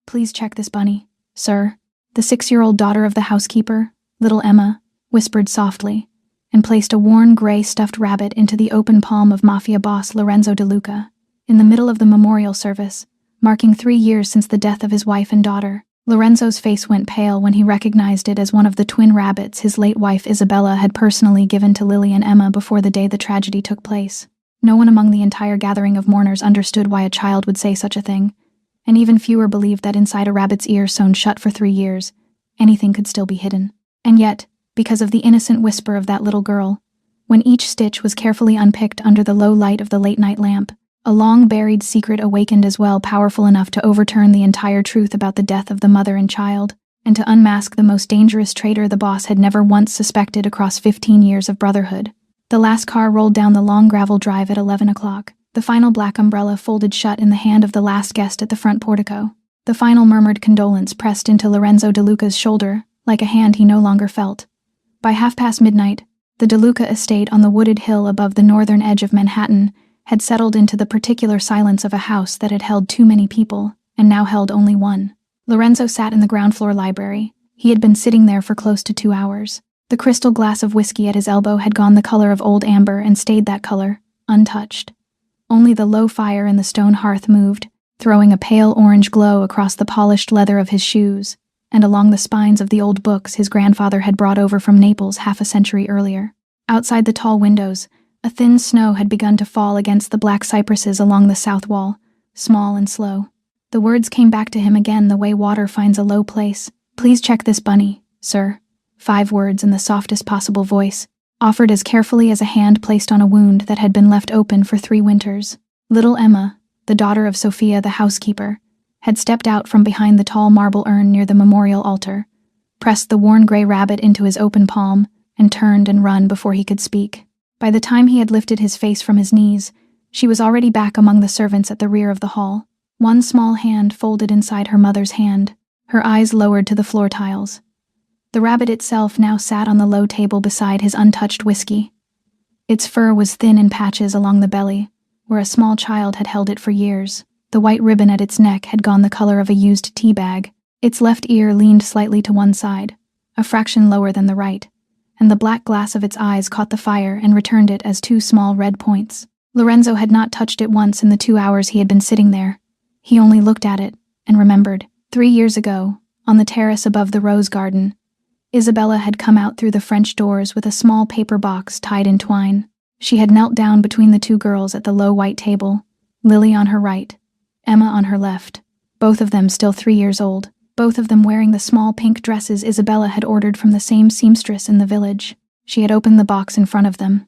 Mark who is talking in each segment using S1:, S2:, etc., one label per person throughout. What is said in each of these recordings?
S1: Please check this bunny, sir. The 6-year-old daughter of the housekeeper, little Emma, whispered softly, and placed a worn gray stuffed rabbit into the open palm of Mafia Boss Lorenzo De Luca, in the middle of the memorial service, marking 3 years since the death of his wife and daughter. Lorenzo's face went pale when he recognized it as one of the twin rabbits his late wife Isabella had personally given to Lily and Emma before the day the tragedy took place. No one among the entire gathering of mourners understood why a child would say such a thing, and even fewer believed that inside a rabbit's ear sewn shut for 3 years, anything could still be hidden. And yet, because of the innocent whisper of that little girl, when each stitch was carefully unpicked under the low light of the late-night lamp, a long-buried secret awakened as well, powerful enough to overturn the entire truth about the death of the mother and child, and to unmask the most dangerous traitor the boss had never once suspected across 15 years of brotherhood. The last car rolled down the long gravel drive at 11 o'clock, the final black umbrella folded shut in the hand of the last guest at the front portico. The final murmured condolence pressed into Lorenzo De Luca's shoulder, like a hand he no longer felt. By midnight, the De Luca estate on the wooded hill above the northern edge of Manhattan had settled into the particular silence of a house that had held too many people, and now held only one. Lorenzo sat in the ground-floor library. He had been sitting there for close to 2 hours. The crystal glass of whiskey at his elbow had gone the color of old amber and stayed that color, untouched. Only the low fire in the stone hearth moved, throwing a pale orange glow across the polished leather of his shoes, and along the spines of the old books his grandfather had brought over from Naples half a century earlier. Outside the tall windows, a thin snow had begun to fall against the black cypresses along the south wall, small and slow. The words came back to him again the way water finds a low place. Please check this bunny, sir. 5 words in the softest possible voice, offered as carefully as a hand placed on a wound that had been left open for 3 winters. Little Emma, the daughter of Sophia the housekeeper, had stepped out from behind the tall marble urn near the memorial altar, pressed the worn gray rabbit into his open palm, and turned and run before he could speak. By the time he had lifted his face from his knees, she was already back among the servants at the rear of the hall, one small hand folded inside her mother's hand, her eyes lowered to the floor tiles. The rabbit itself now sat on the low table beside his untouched whiskey. Its fur was thin in patches along the belly, where a small child had held it for years. The white ribbon at its neck had gone the color of a used tea bag. Its left ear leaned slightly to one side, a fraction lower than the right, and the black glass of its eyes caught the fire and returned it as 2 small red points. Lorenzo had not touched it once in the 2 hours he had been sitting there. He only looked at it and remembered. 3 years ago, on the terrace above the rose garden, Isabella had come out through the French doors with a small paper box tied in twine. She had knelt down between the 2 girls at the low white table, Lily on her right, Emma on her left, both of them still 3 years old, both of them wearing the small pink dresses Isabella had ordered from the same seamstress in the village. She had opened the box in front of them.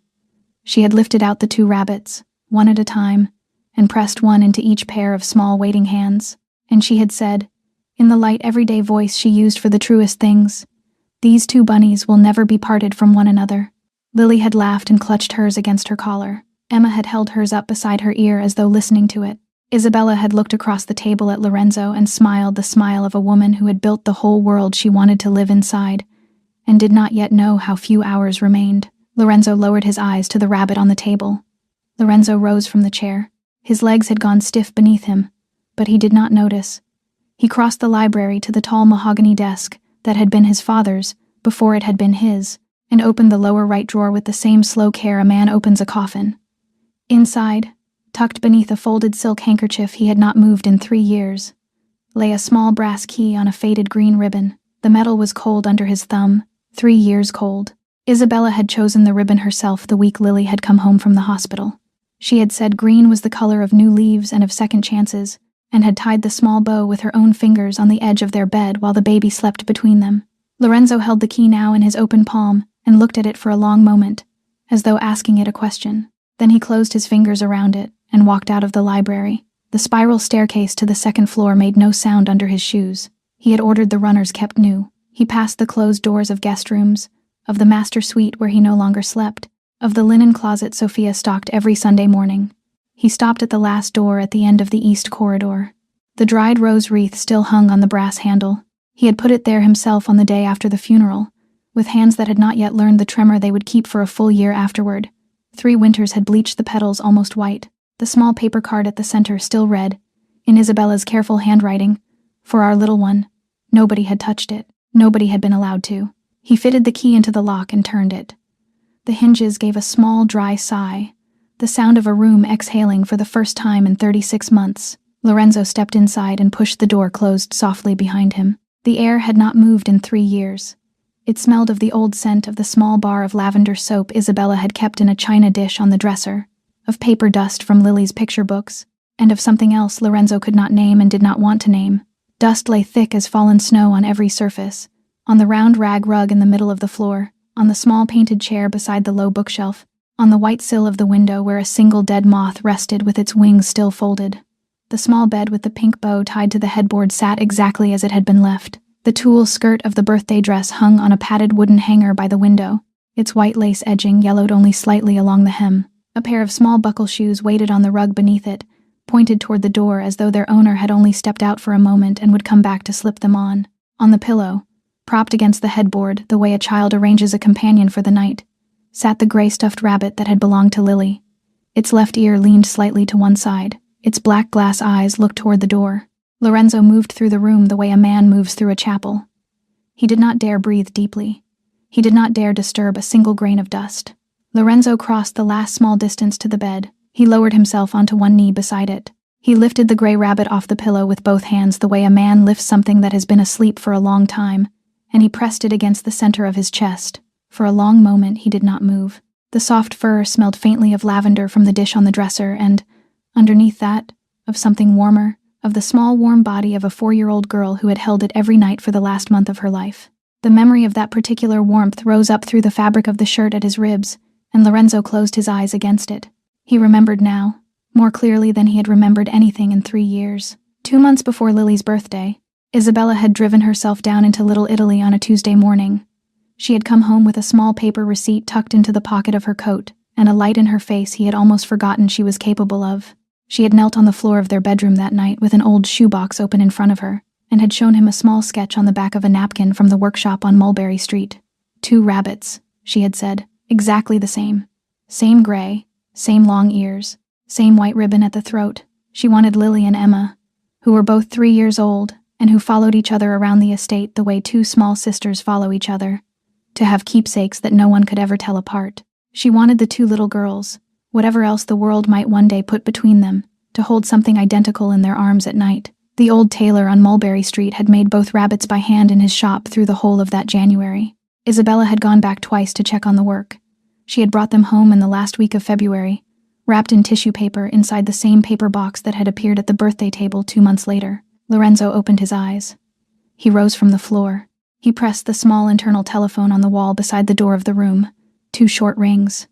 S1: She had lifted out the 2 rabbits, one at a time, and pressed one into each pair of small waiting hands, and she had said, in the light everyday voice she used for the truest things, "These 2 bunnies will never be parted from one another." Lily had laughed and clutched hers against her collar. Emma had held hers up beside her ear as though listening to it. Isabella had looked across the table at Lorenzo and smiled the smile of a woman who had built the whole world she wanted to live inside, and did not yet know how few hours remained. Lorenzo lowered his eyes to the rabbit on the table. Lorenzo rose from the chair. His legs had gone stiff beneath him, but he did not notice. He crossed the library to the tall mahogany desk that had been his father's before it had been his, and opened the lower right drawer with the same slow care a man opens a coffin. Inside, tucked beneath a folded silk handkerchief he had not moved in 3 years, lay a small brass key on a faded green ribbon. The metal was cold under his thumb, 3 years cold. Isabella had chosen the ribbon herself the week Lily had come home from the hospital. She had said green was the color of new leaves and of second chances, and had tied the small bow with her own fingers on the edge of their bed while the baby slept between them. Lorenzo held the key now in his open palm and looked at it for a long moment, as though asking it a question. Then he closed his fingers around it and walked out of the library. The spiral staircase to the 2nd floor made no sound under his shoes. He had ordered the runners kept new. He passed the closed doors of guest rooms, of the master suite where he no longer slept, of the linen closet Sophia stocked every Sunday morning. He stopped at the last door at the end of the east corridor. The dried rose wreath still hung on the brass handle. He had put it there himself on the day after the funeral, with hands that had not yet learned the tremor they would keep for a full year afterward. 3 winters had bleached the petals almost white. The small paper card at the center still read, in Isabella's careful handwriting, For our little one. Nobody had touched it. Nobody had been allowed to. He fitted the key into the lock and turned it. The hinges gave a small, dry sigh, the sound of a room exhaling for the first time in 36 months. Lorenzo stepped inside and pushed the door closed softly behind him. The air had not moved in 3 years. It smelled of the old scent of the small bar of lavender soap Isabella had kept in a china dish on the dresser, of paper dust from Lily's picture books, and of something else Lorenzo could not name and did not want to name. Dust lay thick as fallen snow on every surface, on the round rag rug in the middle of the floor, on the small painted chair beside the low bookshelf, on the white sill of the window where a single dead moth rested with its wings still folded. The small bed with the pink bow tied to the headboard sat exactly as it had been left. The tulle skirt of the birthday dress hung on a padded wooden hanger by the window, its white lace edging yellowed only slightly along the hem. A pair of small buckle shoes waited on the rug beneath it, pointed toward the door as though their owner had only stepped out for a moment and would come back to slip them on. On the pillow, propped against the headboard the way a child arranges a companion for the night, sat the gray stuffed rabbit that had belonged to Lily. Its left ear leaned slightly to one side. Its black glass eyes looked toward the door. Lorenzo moved through the room the way a man moves through a chapel. He did not dare breathe deeply. He did not dare disturb a single grain of dust. Lorenzo crossed the last small distance to the bed. He lowered himself onto one knee beside it. He lifted the gray rabbit off the pillow with both hands the way a man lifts something that has been asleep for a long time, and he pressed it against the center of his chest. For a long moment he did not move. The soft fur smelled faintly of lavender from the dish on the dresser and, underneath that, of something warmer, of the small warm body of a 4-year-old girl who had held it every night for the last month of her life. The memory of that particular warmth rose up through the fabric of the shirt at his ribs, and Lorenzo closed his eyes against it. He remembered now, more clearly than he had remembered anything in 3 years. 2 months before Lily's birthday, Isabella had driven herself down into Little Italy on a Tuesday morning. She had come home with a small paper receipt tucked into the pocket of her coat, and a light in her face he had almost forgotten she was capable of. She had knelt on the floor of their bedroom that night with an old shoebox open in front of her, and had shown him a small sketch on the back of a napkin from the workshop on Mulberry Street. 2 rabbits, she had said, exactly the same. Same gray, same long ears, same white ribbon at the throat. She wanted Lily and Emma, who were both 3 years old, and who followed each other around the estate the way 2 small sisters follow each other, to have keepsakes that no one could ever tell apart. She wanted the 2 little girls, whatever else the world might one day put between them, to hold something identical in their arms at night. The old tailor on Mulberry Street had made both rabbits by hand in his shop through the whole of that January. Isabella had gone back twice to check on the work. She had brought them home in the last week of February, wrapped in tissue paper inside the same paper box that had appeared at the birthday table 2 months later. Lorenzo opened his eyes. He rose from the floor. He pressed the small internal telephone on the wall beside the door of the room. 2 short rings.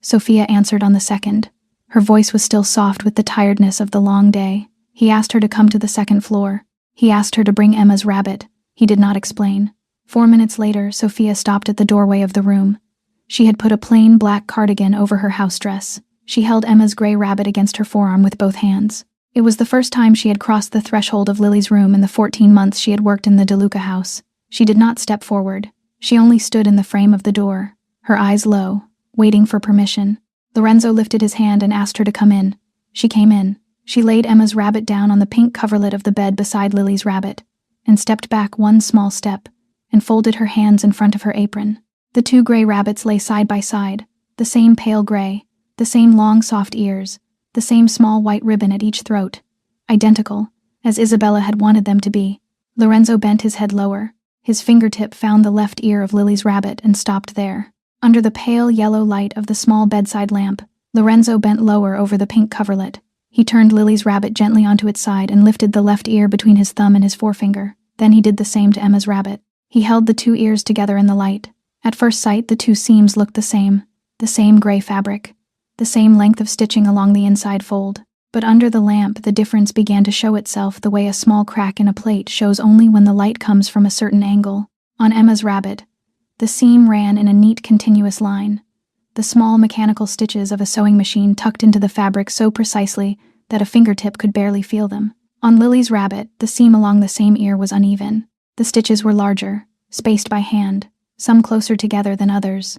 S1: Sophia answered on the second. Her voice was still soft with the tiredness of the long day. He asked her to come to the 2nd floor. He asked her to bring Emma's rabbit. He did not explain. 4 minutes later, Sophia stopped at the doorway of the room. She had put a plain black cardigan over her house dress. She held Emma's gray rabbit against her forearm with both hands. It was the first time she had crossed the threshold of Lily's room in the 14 months she had worked in the DeLuca house. She did not step forward. She only stood in the frame of the door, her eyes low, waiting for permission. Lorenzo lifted his hand and asked her to come in. She came in. She laid Emma's rabbit down on the pink coverlet of the bed beside Lily's rabbit, and stepped back 1 small step, and folded her hands in front of her apron. The 2 gray rabbits lay side by side, the same pale gray, the same long soft ears, the same small white ribbon at each throat, identical, as Isabella had wanted them to be. Lorenzo bent his head lower. His fingertip found the left ear of Lily's rabbit and stopped there. Under the pale yellow light of the small bedside lamp, Lorenzo bent lower over the pink coverlet. He turned Lily's rabbit gently onto its side and lifted the left ear between his thumb and his forefinger. Then he did the same to Emma's rabbit. He held the 2 ears together in the light. At first sight, the 2 seams looked the same gray fabric, the same length of stitching along the inside fold. But under the lamp, the difference began to show itself the way a small crack in a plate shows only when the light comes from a certain angle. On Emma's rabbit, the seam ran in a neat continuous line, the small mechanical stitches of a sewing machine tucked into the fabric so precisely that a fingertip could barely feel them. On Lily's rabbit, the seam along the same ear was uneven. The stitches were larger, spaced by hand, some closer together than others.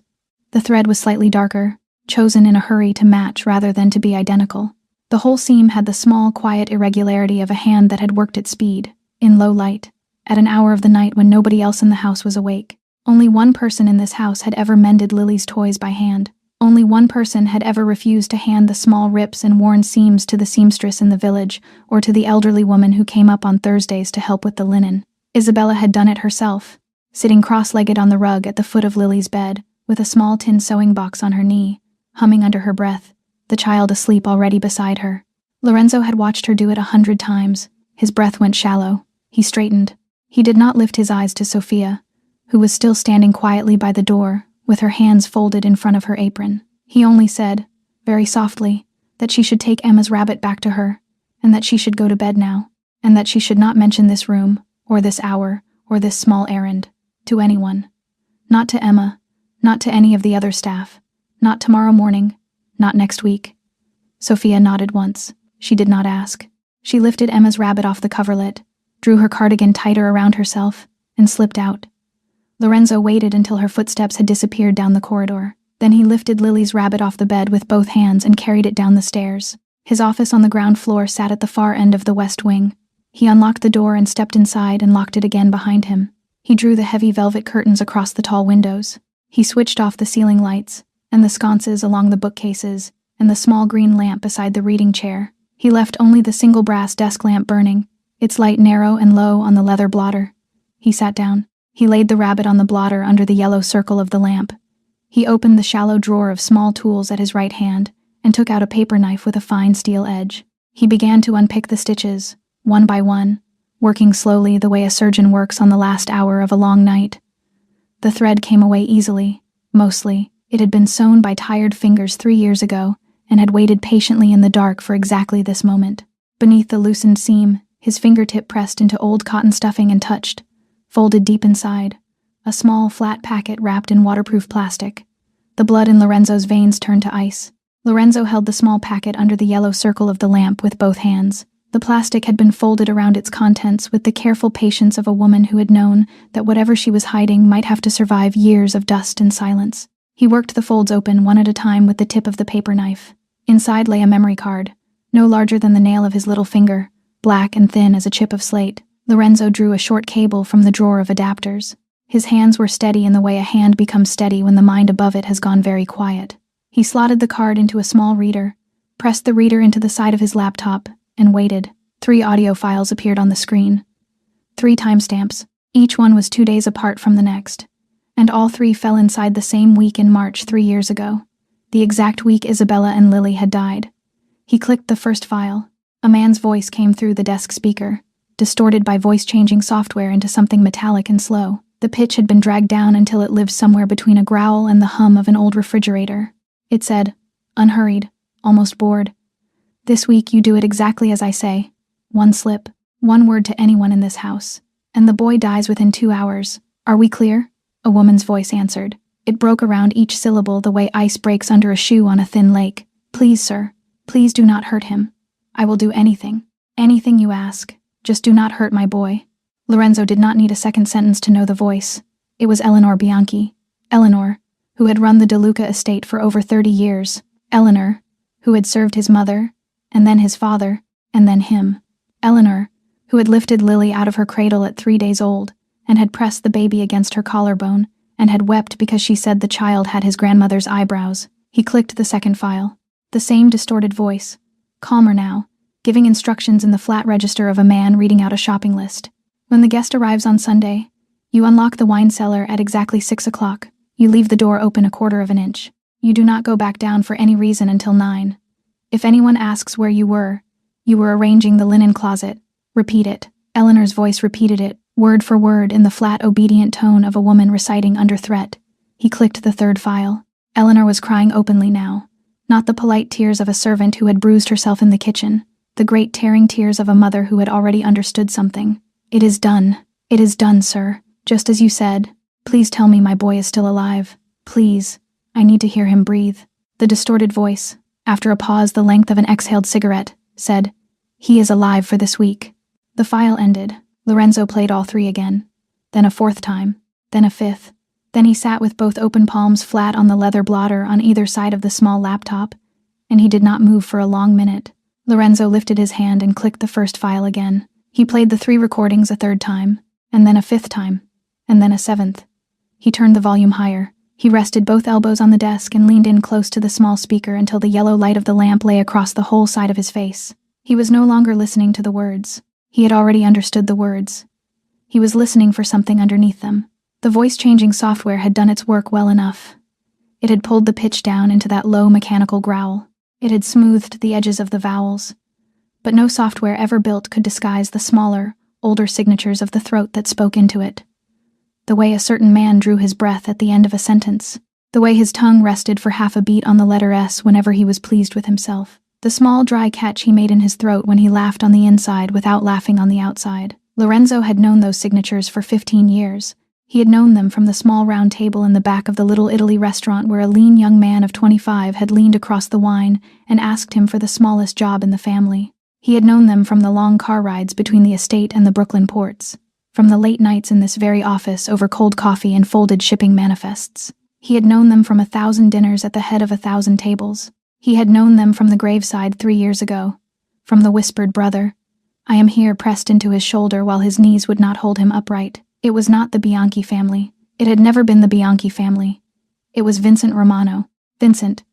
S1: The thread was slightly darker, chosen in a hurry to match rather than to be identical. The whole seam had the small, quiet irregularity of a hand that had worked at speed. in low light, at an hour of the night when nobody else in the house was awake. Only one person in this house had ever mended Lily's toys by hand. Only one person had ever refused to hand the small rips and worn seams to the seamstress in the village or to the elderly woman who came up on Thursdays to help with the linen. Isabella had done it herself, sitting cross-legged on the rug at the foot of Lily's bed, with a small tin sewing box on her knee, humming under her breath, the child asleep already beside her. Lorenzo had watched her do it 100 times. His breath went shallow. He straightened. He did not lift his eyes to Sophia, who was still standing quietly by the door, with her hands folded in front of her apron. He only said, very softly, that she should take Emma's rabbit back to her, and that she should go to bed now, and that she should not mention this room, or this hour, or this small errand, to anyone. Not to Emma, not to any of the other staff, not tomorrow morning, not next week. Sophia nodded once. She did not ask. She lifted Emma's rabbit off the coverlet, drew her cardigan tighter around herself, and slipped out. Lorenzo waited until her footsteps had disappeared down the corridor. Then he lifted Lily's rabbit off the bed with both hands and carried it down the stairs. His office on the ground floor sat at the far end of the west wing. He unlocked the door and stepped inside and locked it again behind him. He drew the heavy velvet curtains across the tall windows. He switched off the ceiling lights, and the sconces along the bookcases, and the small green lamp beside the reading chair. He left only the single brass desk lamp burning, its light narrow and low on the leather blotter. He sat down. He laid the rabbit on the blotter under the yellow circle of the lamp. He opened the shallow drawer of small tools at his right hand and took out a paper knife with a fine steel edge. He began to unpick the stitches, one by one, working slowly the way a surgeon works on the last hour of a long night. The thread came away easily, mostly. It had been sewn by tired fingers 3 years ago and had waited patiently in the dark for exactly this moment. Beneath the loosened seam, his fingertip pressed into old cotton stuffing and touched, folded deep inside, a small flat packet wrapped in waterproof plastic. The blood in Lorenzo's veins turned to ice. Lorenzo held the small packet under the yellow circle of the lamp with both hands. The plastic had been folded around its contents with the careful patience of a woman who had known that whatever she was hiding might have to survive years of dust and silence. He worked the folds open one at a time with the tip of the paper knife. Inside lay a memory card, no larger than the nail of his little finger, black and thin as a chip of slate. Lorenzo drew a short cable from the drawer of adapters. His hands were steady in the way a hand becomes steady when the mind above it has gone very quiet. He slotted the card into a small reader, pressed the reader into the side of his laptop, and waited. 3 audio files appeared on the screen. 3 timestamps. Each one was 2 days apart from the next. And all 3 fell inside the same week in March 3 years ago, the exact week Isabella and Lily had died. He clicked the first file. A man's voice came through the desk speaker, distorted by voice-changing software into something metallic and slow. The pitch had been dragged down until it lived somewhere between a growl and the hum of an old refrigerator. It said, unhurried, almost bored, "This week you do it exactly as I say. 1 slip, 1 word to anyone in this house, and the boy dies within 2 hours. Are we clear?" A woman's voice answered. It broke around each syllable the way ice breaks under a shoe on a thin lake. "Please, sir, please do not hurt him. I will do anything. Anything you ask. Just do not hurt my boy." Lorenzo did not need a second sentence to know the voice. It was Eleanor Bianchi. Eleanor, who had run the DeLuca estate for over 30 years. Eleanor, who had served his mother, and then his father, and then him. Eleanor, who had lifted Lily out of her cradle at 3 days old, and had pressed the baby against her collarbone, and had wept because she said the child had his grandmother's eyebrows. He clicked the second file. The same distorted voice, calmer now, giving instructions in the flat register of a man reading out a shopping list. When the guest arrives on Sunday, you unlock the wine cellar at exactly 6 o'clock. You leave the door open 1/4 of an inch. You do not go back down for any reason until 9. If anyone asks where you were arranging the linen closet. Repeat it. Eleanor's voice repeated it, word for word in the flat, obedient tone of a woman reciting under threat. He clicked the third file. Eleanor was crying openly now. Not the polite tears of a servant who had bruised herself in the kitchen. The great tearing tears of a mother who had already understood something. "It is done. It is done, sir. Just as you said. Please tell me my boy is still alive. Please. I need to hear him breathe." The distorted voice, after a pause the length of an exhaled cigarette, said, "He is alive for this week." The file ended. Lorenzo played all 3 again. Then a 4th time. Then a 5th. Then he sat with both open palms flat on the leather blotter on either side of the small laptop, and he did not move for a long minute. Lorenzo lifted his hand and clicked the first file again. He played the 3 recordings a 3rd time, and then a 5th time, and then a 7th. He turned the volume higher. He rested both elbows on the desk and leaned in close to the small speaker until the yellow light of the lamp lay across the whole side of his face. He was no longer listening to the words. He had already understood the words. He was listening for something underneath them. The voice-changing software had done its work well enough. It had pulled the pitch down into that low mechanical growl. It had smoothed the edges of the vowels. But no software ever built could disguise the smaller, older signatures of the throat that spoke into it. The way a certain man drew his breath at the end of a sentence. The way his tongue rested for half a beat on the letter S whenever he was pleased with himself. The small, dry catch he made in his throat when he laughed on the inside without laughing on the outside. Lorenzo had known those signatures for 15 years. He had known them from the small round table in the back of the Little Italy restaurant where a lean young man of 25 had leaned across the wine and asked him for the smallest job in the family. He had known them from the long car rides between the estate and the Brooklyn ports, from the late nights in this very office over cold coffee and folded shipping manifests. He had known them from 1,000 dinners at the head of 1,000 tables. He had known them from the graveside 3 years ago, from the whispered brother, "I am here," pressed into his shoulder while his knees would not hold him upright. It was not the Bianchi family. It had never been the Bianchi family. It was Vincent Romano. Vincent,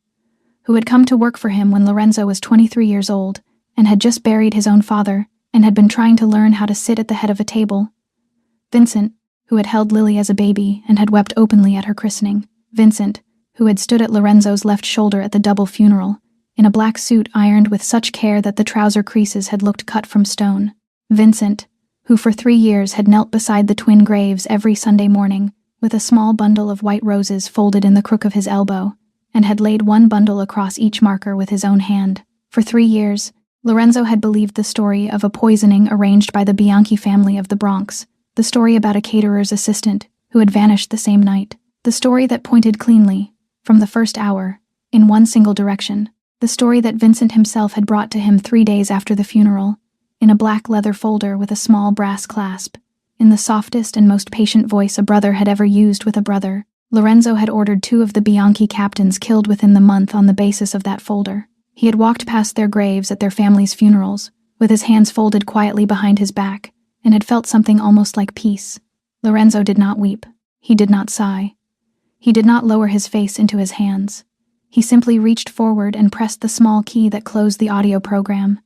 S1: who had come to work for him when Lorenzo was 23 years old and had just buried his own father and had been trying to learn how to sit at the head of a table. Vincent, who had held Lily as a baby and had wept openly at her christening. Vincent, who had stood at Lorenzo's left shoulder at the double funeral, in a black suit ironed with such care that the trouser creases had looked cut from stone. Vincent, who for 3 years had knelt beside the twin graves every Sunday morning with a small bundle of white roses folded in the crook of his elbow, and had laid one bundle across each marker with his own hand. For 3 years, Lorenzo had believed the story of a poisoning arranged by the Bianchi family of the Bronx, the story about a caterer's assistant who had vanished the same night, the story that pointed cleanly, from the first hour, in one single direction, the story that Vincent himself had brought to him 3 days after the funeral, in a black leather folder with a small brass clasp, in the softest and most patient voice a brother had ever used with a brother. Lorenzo had ordered 2 of the Bianchi captains killed within the month on the basis of that folder. He had walked past their graves at their family's funerals, with his hands folded quietly behind his back, and had felt something almost like peace. Lorenzo did not weep. He did not sigh. He did not lower his face into his hands. He simply reached forward and pressed the small key that closed the audio program.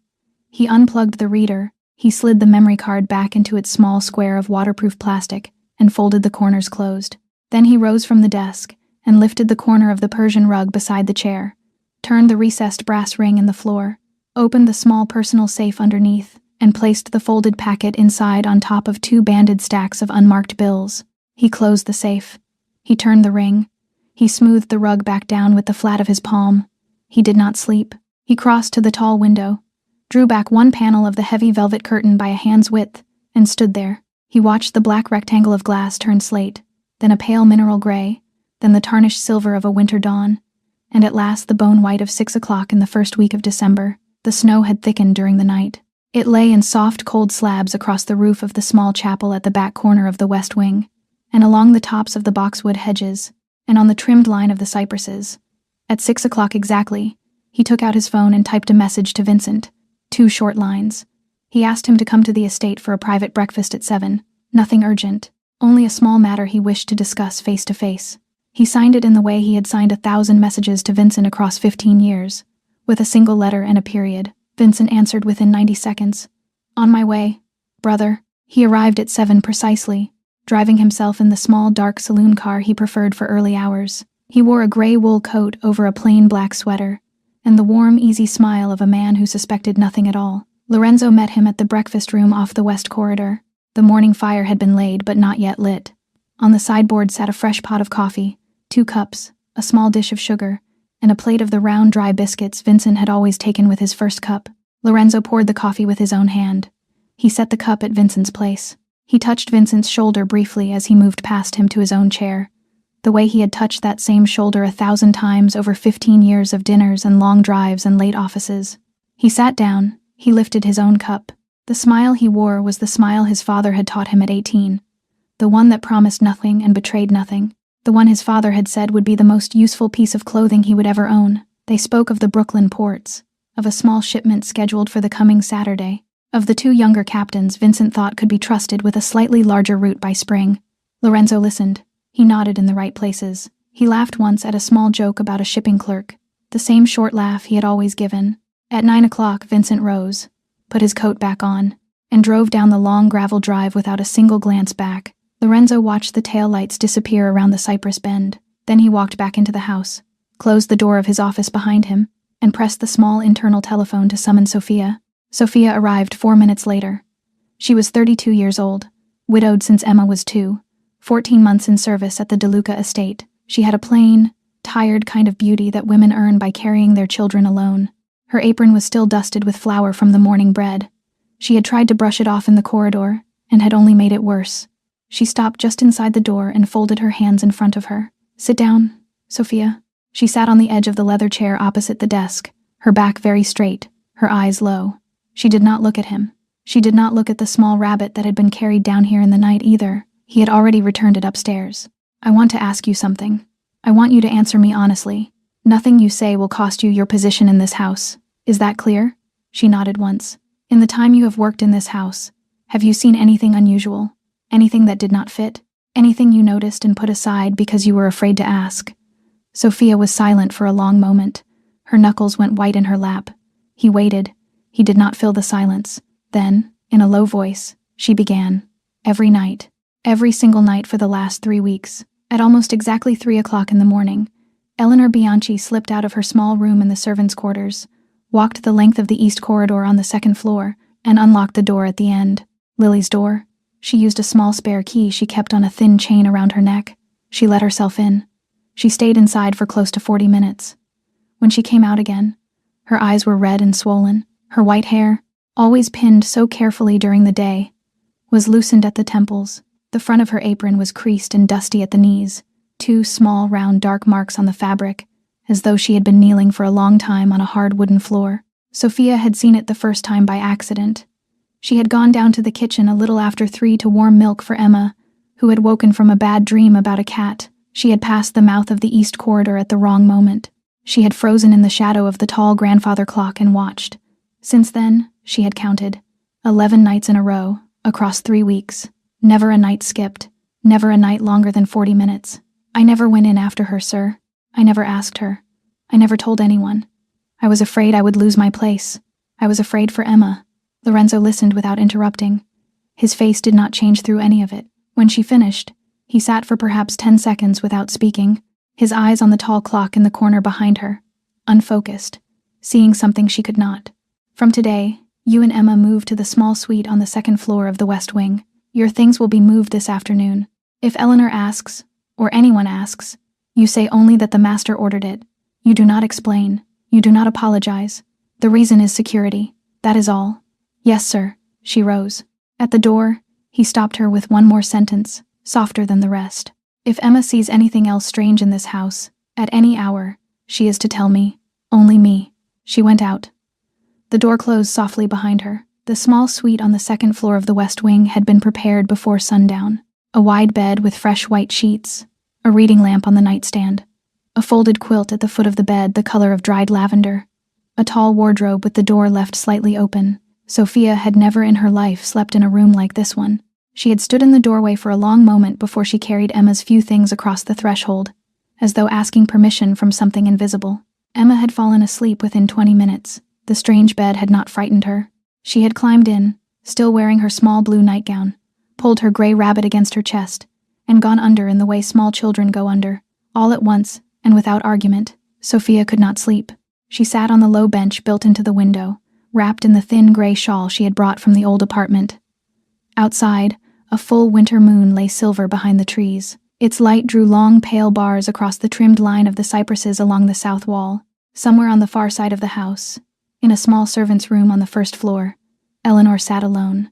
S1: He unplugged the reader, he slid the memory card back into its small square of waterproof plastic, and folded the corners closed. Then he rose from the desk, and lifted the corner of the Persian rug beside the chair, turned the recessed brass ring in the floor, opened the small personal safe underneath, and placed the folded packet inside on top of 2 banded stacks of unmarked bills. He closed the safe. He turned the ring. He smoothed the rug back down with the flat of his palm. He did not sleep. He crossed to the tall window, drew back one panel of the heavy velvet curtain by a hand's width, and stood there. He watched the black rectangle of glass turn slate, then a pale mineral gray, then the tarnished silver of a winter dawn, and at last the bone white of 6 o'clock in the first week of December. The snow had thickened during the night. It lay in soft, cold slabs across the roof of the small chapel at the back corner of the west wing, and along the tops of the boxwood hedges, and on the trimmed line of the cypresses. At 6 o'clock exactly, he took out his phone and typed a message to Vincent. 2 short lines. He asked him to come to the estate for a private breakfast at 7. Nothing urgent, only a small matter he wished to discuss face to face. He signed it in the way he had signed 1,000 messages to Vincent across 15 years, with a single letter and a period. Vincent answered within 90 seconds. "On my way, brother." He arrived at 7 precisely, driving himself in the small dark saloon car he preferred for early hours. He wore a gray wool coat over a plain black sweater, and the warm, easy smile of a man who suspected nothing at all. Lorenzo met him at the breakfast room off the west corridor. The morning fire had been laid but not yet lit. On the sideboard sat a fresh pot of coffee, 2 cups, a small dish of sugar, and a plate of the round dry biscuits Vincent had always taken with his first cup. Lorenzo poured the coffee with his own hand. He set the cup at Vincent's place. He touched Vincent's shoulder briefly as he moved past him to his own chair, the way he had touched that same shoulder 1,000 times over 15 years of dinners and long drives and late offices. He sat down. He lifted his own cup. The smile he wore was the smile his father had taught him at 18, the one that promised nothing and betrayed nothing, the one his father had said would be the most useful piece of clothing he would ever own. They spoke of the Brooklyn ports, of a small shipment scheduled for the coming Saturday. Of the two younger captains Vincent thought could be trusted with a slightly larger route by spring. Lorenzo listened. He nodded in the right places. He laughed once at a small joke about a shipping clerk, the same short laugh he had always given. At 9 o'clock, Vincent rose, put his coat back on, and drove down the long gravel drive without a single glance back. Lorenzo watched the taillights disappear around the cypress bend. Then he walked back into the house, closed the door of his office behind him, and pressed the small internal telephone to summon Sophia. Sophia arrived 4 minutes later. She was 32 years old, widowed since Emma was 2, 14 months in service at the DeLuca estate. She had a plain, tired kind of beauty that women earn by carrying their children alone. Her apron was still dusted with flour from the morning bread. She had tried to brush it off in the corridor, and had only made it worse. She stopped just inside the door and folded her hands in front of her. "Sit down, Sophia." She sat on the edge of the leather chair opposite the desk, her back very straight, her eyes low. She did not look at him. She did not look at the small rabbit that had been carried down here in the night either. He had already returned it upstairs. "I want to ask you something. I want you to answer me honestly. Nothing you say will cost you your position in this house. Is that clear?" She nodded once. "In the time you have worked in this house, have you seen anything unusual? Anything that did not fit? Anything you noticed and put aside because you were afraid to ask?" Sophia was silent for a long moment. Her knuckles went white in her lap. He waited. He did not fill the silence. Then, in a low voice, she began. "Every night. Every single night for the last 3 weeks. At almost exactly 3 o'clock in the morning, Eleanor Bianchi slipped out of her small room in the servants' quarters, walked the length of the east corridor on the second floor, and unlocked the door at the end. Lily's door. She used a small spare key she kept on a thin chain around her neck. She let herself in. She stayed inside for close to 40 minutes. When she came out again, her eyes were red and swollen. Her white hair, always pinned so carefully during the day, was loosened at the temples. The front of her apron was creased and dusty at the knees, 2 small, round, dark marks on the fabric, as though she had been kneeling for a long time on a hard wooden floor. Sophia had seen it the first time by accident. She had gone down to the kitchen a little after 3 to warm milk for Emma, who had woken from a bad dream about a cat. She had passed the mouth of the east corridor at the wrong moment. She had frozen in the shadow of the tall grandfather clock and watched. Since then, she had counted 11 nights in a row, across 3 weeks. Never a night skipped, never a night longer than 40 minutes. "I never went in after her, sir. I never asked her. I never told anyone. I was afraid I would lose my place. I was afraid for Emma." Lorenzo listened without interrupting. His face did not change through any of it. When she finished, he sat for perhaps 10 seconds without speaking, his eyes on the tall clock in the corner behind her, unfocused, seeing something she could not. "From today, you and Emma move to the small suite on the second floor of the West Wing. Your things will be moved this afternoon. If Eleanor asks, or anyone asks, you say only that the master ordered it. You do not explain. You do not apologize. The reason is security. That is all." "Yes, sir." She rose. At the door, he stopped her with one more sentence, softer than the rest. "If Emma sees anything else strange in this house, at any hour, she is to tell me. Only me." She went out. The door closed softly behind her. The small suite on the second floor of the West Wing had been prepared before sundown. A wide bed with fresh white sheets, a reading lamp on the nightstand, a folded quilt at the foot of the bed the color of dried lavender, a tall wardrobe with the door left slightly open. Sophia had never in her life slept in a room like this one. She had stood in the doorway for a long moment before she carried Emma's few things across the threshold, as though asking permission from something invisible. Emma had fallen asleep within 20 minutes. The strange bed had not frightened her. She had climbed in, still wearing her small blue nightgown, pulled her gray rabbit against her chest, and gone under in the way small children go under. All at once, and without argument, Sophia could not sleep. She sat on the low bench built into the window, wrapped in the thin gray shawl she had brought from the old apartment. Outside, a full winter moon lay silver behind the trees. Its light drew long pale bars across the trimmed line of the cypresses along the south wall. Somewhere on the far side of the house, in a small servant's room on the first floor, Eleanor sat alone.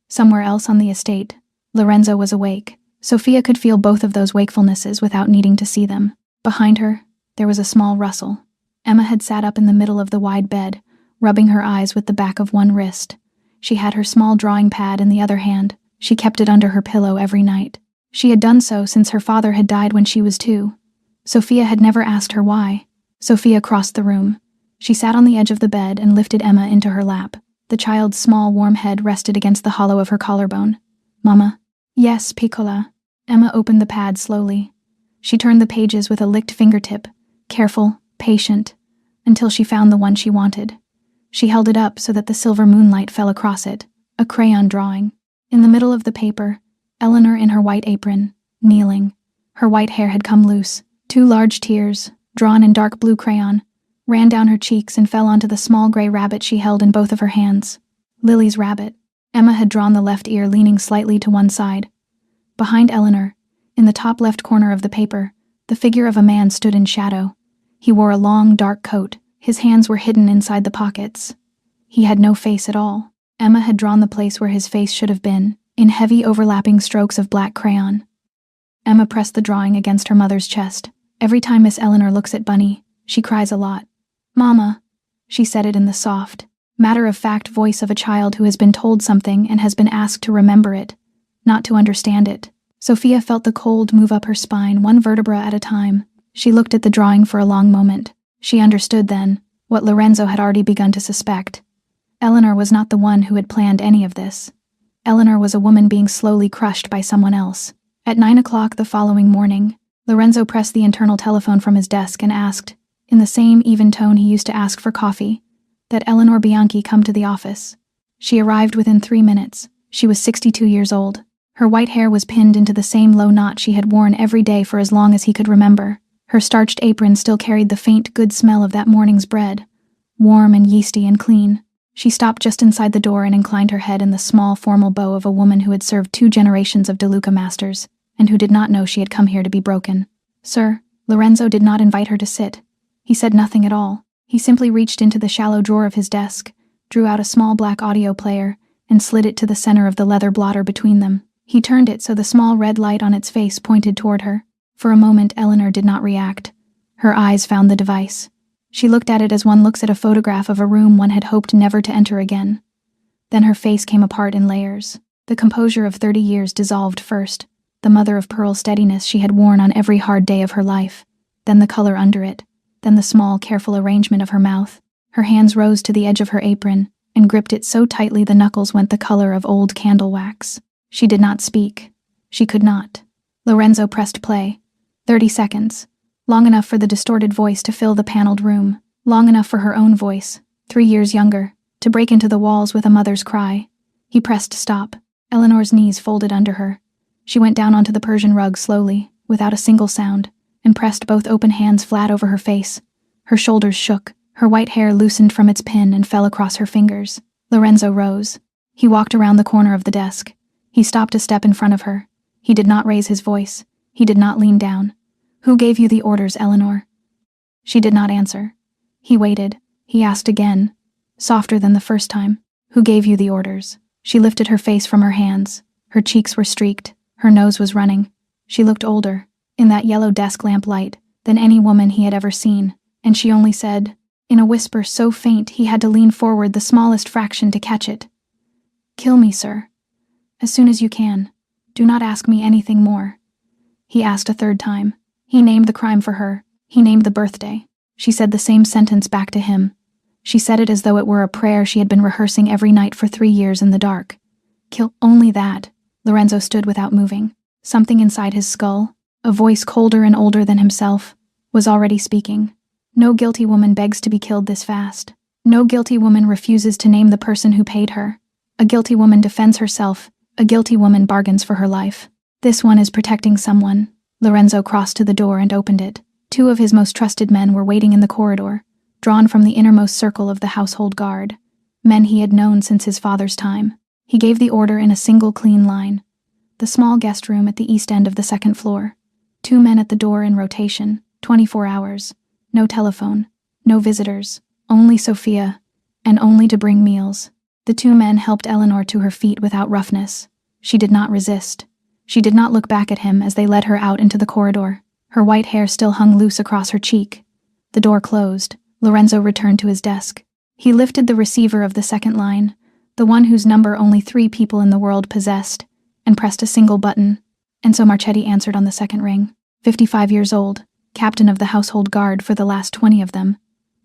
S1: Somewhere else on the estate, Lorenzo was awake. Sophia could feel both of those wakefulnesses without needing to see them. Behind her, there was a small rustle. Emma had sat up in the middle of the wide bed, rubbing her eyes with the back of one wrist. She had her small drawing pad in the other hand. She kept it under her pillow every night. She had done so since her father had died when she was 2. Sophia had never asked her why. Sophia crossed the room. She sat on the edge of the bed and lifted Emma into her lap. The child's small, warm head rested against the hollow of her collarbone. "Mama." "Yes, piccola." Emma opened the pad slowly. She turned the pages with a licked fingertip, careful, patient, until she found the one she wanted. She held it up so that the silver moonlight fell across it, a crayon drawing. In the middle of the paper, Eleanor in her white apron, kneeling. Her white hair had come loose. 2 large tears, drawn in dark blue crayon, ran down her cheeks and fell onto the small gray rabbit she held in both of her hands. Lily's rabbit. Emma had drawn the left ear leaning slightly to one side. Behind Eleanor, in the top left corner of the paper, the figure of a man stood in shadow. He wore a long, dark coat. His hands were hidden inside the pockets. He had no face at all. Emma had drawn the place where his face should have been, in heavy overlapping strokes of black crayon. Emma pressed the drawing against her mother's chest. Every time Miss Eleanor looks at Bunny, she cries a lot. "Mama." She said it in the soft, matter-of-fact voice of a child who has been told something and has been asked to remember it, not to understand it. Sophia felt the cold move up her spine, one vertebra at a time. She looked at the drawing for a long moment. She understood then what Lorenzo had already begun to suspect. Eleanor was not the one who had planned any of this. Eleanor was a woman being slowly crushed by someone else. At 9 o'clock the following morning, Lorenzo pressed the internal telephone from his desk and asked, in the same even tone he used to ask for coffee, that Eleanor Bianchi come to the office. She arrived within 3 minutes. She was 62 years old. Her white hair was pinned into the same low knot she had worn every day for as long as he could remember. Her starched apron still carried the faint, good smell of that morning's bread, warm and yeasty and clean. She stopped just inside the door and inclined her head in the small, formal bow of a woman who had served 2 generations of DeLuca masters, and who did not know she had come here to be broken. "Sir." Lorenzo did not invite her to sit. He said nothing at all. He simply reached into the shallow drawer of his desk, drew out a small black audio player, and slid it to the center of the leather blotter between them. He turned it so the small red light on its face pointed toward her. For a moment, Eleanor did not react. Her eyes found the device. She looked at it as one looks at a photograph of a room one had hoped never to enter again. Then her face came apart in layers. The composure of 30 years dissolved first, the mother-of-pearl steadiness she had worn on every hard day of her life, then the color under it, then the small, careful arrangement of her mouth. Her hands rose to the edge of her apron and gripped it so tightly the knuckles went the color of old candle wax. She did not speak. She could not. Lorenzo pressed play. 30 seconds. Long enough for the distorted voice to fill the paneled room. Long enough for her own voice, 3 years younger, to break into the walls with a mother's cry. He pressed stop. Eleanor's knees folded under her. She went down onto the Persian rug slowly, without a single sound, and pressed both open hands flat over her face. Her shoulders shook. Her white hair loosened from its pin and fell across her fingers. Lorenzo rose. He walked around the corner of the desk. He stopped a step in front of her. He did not raise his voice. He did not lean down. "Who gave you the orders, Eleanor?" She did not answer. He waited. He asked again, softer than the first time. "Who gave you the orders?" She lifted her face from her hands. Her cheeks were streaked. Her nose was running. She looked older, in that yellow desk lamp light, than any woman he had ever seen, and she only said, in a whisper so faint he had to lean forward the smallest fraction to catch it, "Kill me, sir. As soon as you can. Do not ask me anything more." He asked a 3rd time. He named the crime for her. He named the birthday. She said the same sentence back to him. She said it as though it were a prayer she had been rehearsing every night for 3 years in the dark. Kill only that. Lorenzo stood without moving. Something inside his skull, a voice colder and older than himself, was already speaking. No guilty woman begs to be killed this fast. No guilty woman refuses to name the person who paid her. A guilty woman defends herself. A guilty woman bargains for her life. This one is protecting someone. Lorenzo crossed to the door and opened it. 2 of his most trusted men were waiting in the corridor, drawn from the innermost circle of the household guard, men he had known since his father's time. He gave the order in a single clean line. The small guest room at the east end of the 2nd floor. 2 men at the door in rotation, 24 hours. No telephone, no visitors, only Sophia, and only to bring meals. The 2 men helped Eleanor to her feet without roughness. She did not resist. She did not look back at him as they led her out into the corridor. Her white hair still hung loose across her cheek. The door closed. Lorenzo returned to his desk. He lifted the receiver of the 2nd line, the one whose number only 3 people in the world possessed, and pressed a single button. Enzo Marchetti answered on the 2nd ring. 55 years old, captain of the household guard for the last 20 of them.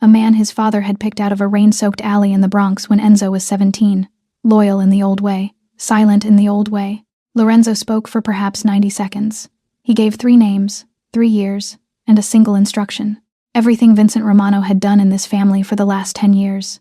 S1: A man his father had picked out of a rain-soaked alley in the Bronx when Enzo was 17. Loyal in the old way, silent in the old way. Lorenzo spoke for perhaps 90 seconds. He gave 3 names, 3 years, and a single instruction. Everything Vincent Romano had done in this family for the last 10 years.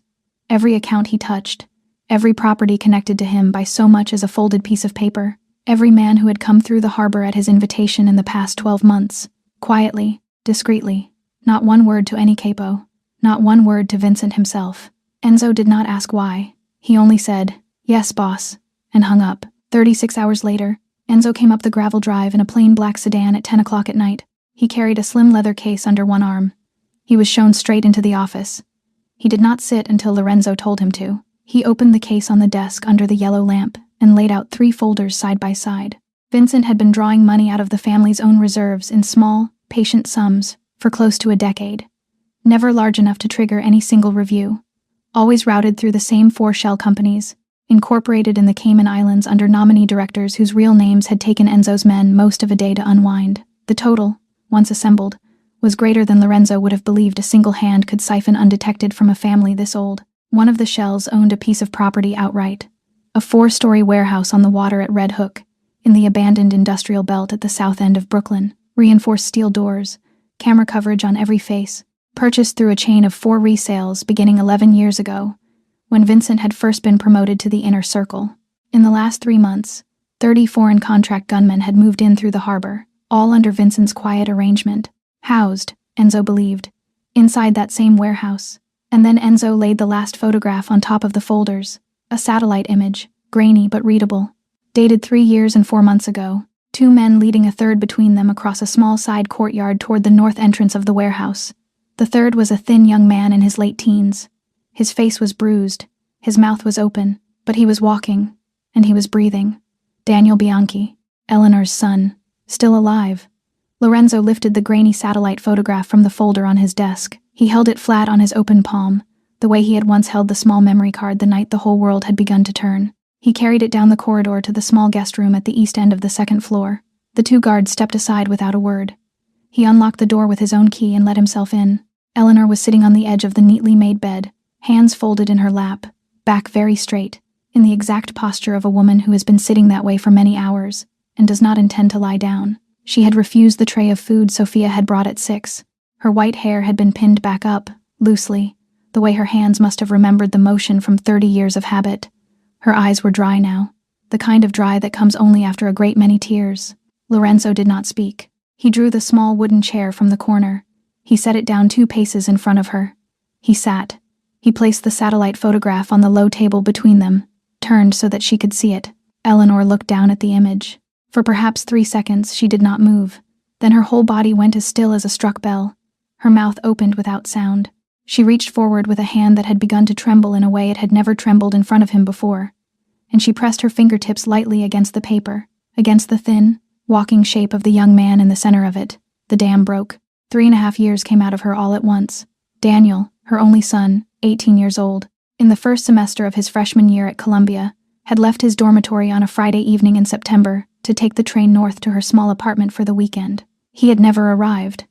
S1: Every account he touched, every property connected to him by so much as a folded piece of paper, every man who had come through the harbor at his invitation in the past 12 months, quietly, discreetly, not one word to any capo, not one word to Vincent himself. Enzo did not ask why. He only said, "Yes, boss," and hung up. 36 hours later, Enzo came up the gravel drive in a plain black sedan at 10 o'clock at night. He carried a slim leather case under one arm. He was shown straight into the office. He did not sit until Lorenzo told him to. He opened the case on the desk under the yellow lamp and laid out 3 folders side by side. Vincent had been drawing money out of the family's own reserves in small, patient sums for close to a decade. Never large enough to trigger any single review. Always routed through the same 4 shell companies, incorporated in the Cayman Islands under nominee directors whose real names had taken Enzo's men most of a day to unwind. The total, once assembled, was greater than Lorenzo would have believed a single hand could siphon undetected from a family this old. One of the shells owned a piece of property outright, a 4-story warehouse on the water at Red Hook, in the abandoned industrial belt at the south end of Brooklyn, reinforced steel doors, camera coverage on every face, purchased through a chain of 4 resales beginning 11 years ago, when Vincent had first been promoted to the inner circle. In the last 3 months, 30 foreign contract gunmen had moved in through the harbor, all under Vincent's quiet arrangement, housed, Enzo believed, inside that same warehouse. And then Enzo laid the last photograph on top of the folders, a satellite image, grainy but readable, dated 3 years and 4 months ago, 2 men leading a third between them across a small side courtyard toward the north entrance of the warehouse. The third was a thin young man in his late teens. His face was bruised, his mouth was open, but he was walking, and he was breathing. Daniel Bianchi, Eleanor's son, still alive. Lorenzo lifted the grainy satellite photograph from the folder on his desk. He held it flat on his open palm, the way he had once held the small memory card the night the whole world had begun to turn. He carried it down the corridor to the small guest room at the east end of the 2nd floor. The 2 guards stepped aside without a word. He unlocked the door with his own key and let himself in. Eleanor was sitting on the edge of the neatly made bed, hands folded in her lap, back very straight, in the exact posture of a woman who has been sitting that way for many hours, and does not intend to lie down. She had refused the tray of food Sophia had brought at 6. Her white hair had been pinned back up, loosely, the way her hands must have remembered the motion from 30 years of habit. Her eyes were dry now, the kind of dry that comes only after a great many tears. Lorenzo did not speak. He drew the small wooden chair from the corner. He set it down 2 paces in front of her. He sat. He placed the satellite photograph on the low table between them, turned so that she could see it. Eleanor looked down at the image. For perhaps 3 seconds she did not move. Then her whole body went as still as a struck bell. Her mouth opened without sound. She reached forward with a hand that had begun to tremble in a way it had never trembled in front of him before, and she pressed her fingertips lightly against the paper, against the thin, walking shape of the young man in the center of it. The dam broke. 3.5 years came out of her all at once. Daniel, her only son, 18 years old, in the first semester of his freshman year at Columbia, had left his dormitory on a Friday evening in September to take the train north to her small apartment for the weekend. He had never arrived.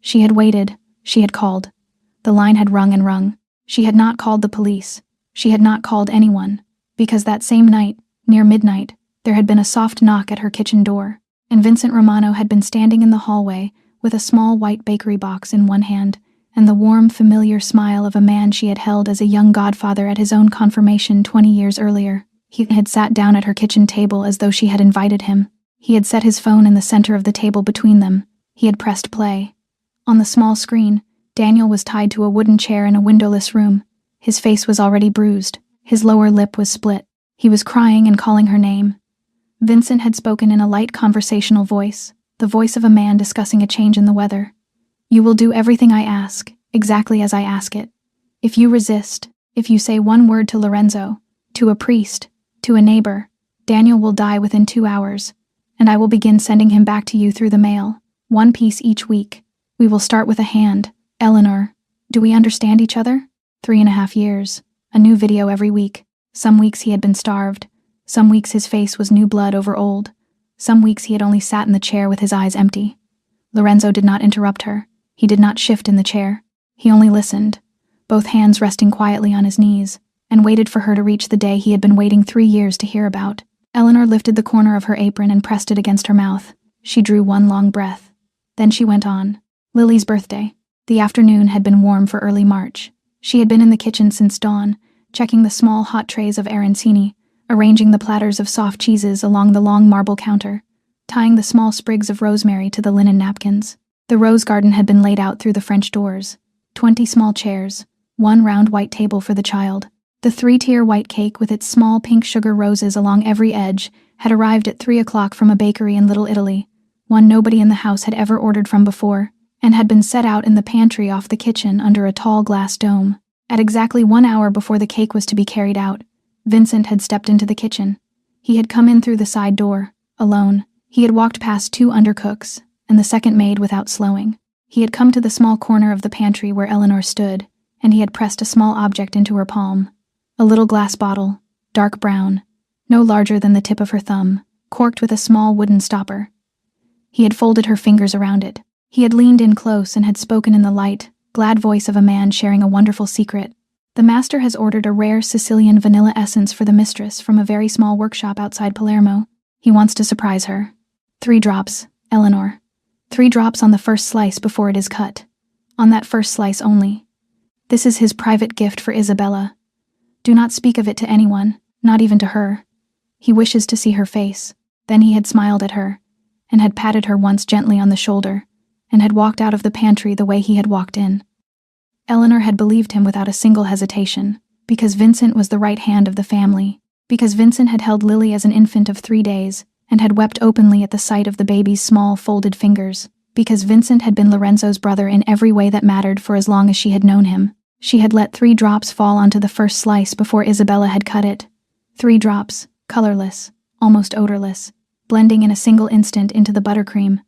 S1: She had waited. She had called. The line had rung and rung. She had not called the police. She had not called anyone, because that same night, near midnight, there had been a soft knock at her kitchen door, and Vincent Romano had been standing in the hallway with a small white bakery box in one hand and the warm, familiar smile of a man she had held as a young godfather at his own confirmation 20 years earlier. He had sat down at her kitchen table as though she had invited him. He had set his phone in the center of the table between them. He had pressed play. On the small screen, Daniel was tied to a wooden chair in a windowless room. His face was already bruised. His lower lip was split. He was crying and calling her name. Vincent had spoken in a light conversational voice, the voice of a man discussing a change in the weather. "You will do everything I ask, exactly as I ask it. If you resist, if you say one word to Lorenzo, to a priest, to a neighbor, Daniel will die within 2 hours, and I will begin sending him back to you through the mail, 1 piece each week. We will start with a hand. Eleanor, do we understand each other?" 3.5 years, a new video every week. Some weeks he had been starved. Some weeks his face was new blood over old. Some weeks he had only sat in the chair with his eyes empty. Lorenzo did not interrupt her. He did not shift in the chair. He only listened. both hands resting quietly on his knees, and waited for her to reach the day he had been waiting 3 years to hear about. Eleanor lifted the corner of her apron and pressed it against her mouth. She drew one long breath. Then she went on. Lily's birthday. The afternoon had been warm for early March. She had been in the kitchen since dawn, checking the small hot trays of arancini, arranging the platters of soft cheeses along the long marble counter, tying the small sprigs of rosemary to the linen napkins. The rose garden had been laid out through the French doors. 20 small chairs, one round white table for the child. The 3-tier white cake with its small pink sugar roses along every edge had arrived at 3 o'clock from a bakery in Little Italy, one nobody in the house had ever ordered from before, and had been set out in the pantry off the kitchen under a tall glass dome. At exactly 1 hour before the cake was to be carried out, Vincent had stepped into the kitchen. He had come in through the side door, alone. He had walked past 2 undercooks, and the second maid without slowing. He had come to the small corner of the pantry where Eleanor stood, and he had pressed a small object into her palm. A little glass bottle, dark brown, no larger than the tip of her thumb, corked with a small wooden stopper. He had folded her fingers around it. He had leaned in close and had spoken in the light, glad voice of a man sharing a wonderful secret. The master has ordered a rare Sicilian vanilla essence for the mistress from a very small workshop outside Palermo. He wants to surprise her. 3 drops, Eleanor. 3 drops on the first slice before it is cut. On that first slice only. This is his private gift for Isabella. Do not speak of it to anyone, not even to her. He wishes to see her face. Then he had smiled at her, and had patted her once gently on the shoulder, and had walked out of the pantry the way he had walked in. Eleanor had believed him without a single hesitation, because Vincent was the right hand of the family, because Vincent had held Lily as an infant of 3 days, and had wept openly at the sight of the baby's small folded fingers, because Vincent had been Lorenzo's brother in every way that mattered for as long as she had known him. She had let 3 drops fall onto the first slice before Isabella had cut it. 3 drops, colorless, almost odorless, blending in a single instant into the buttercream.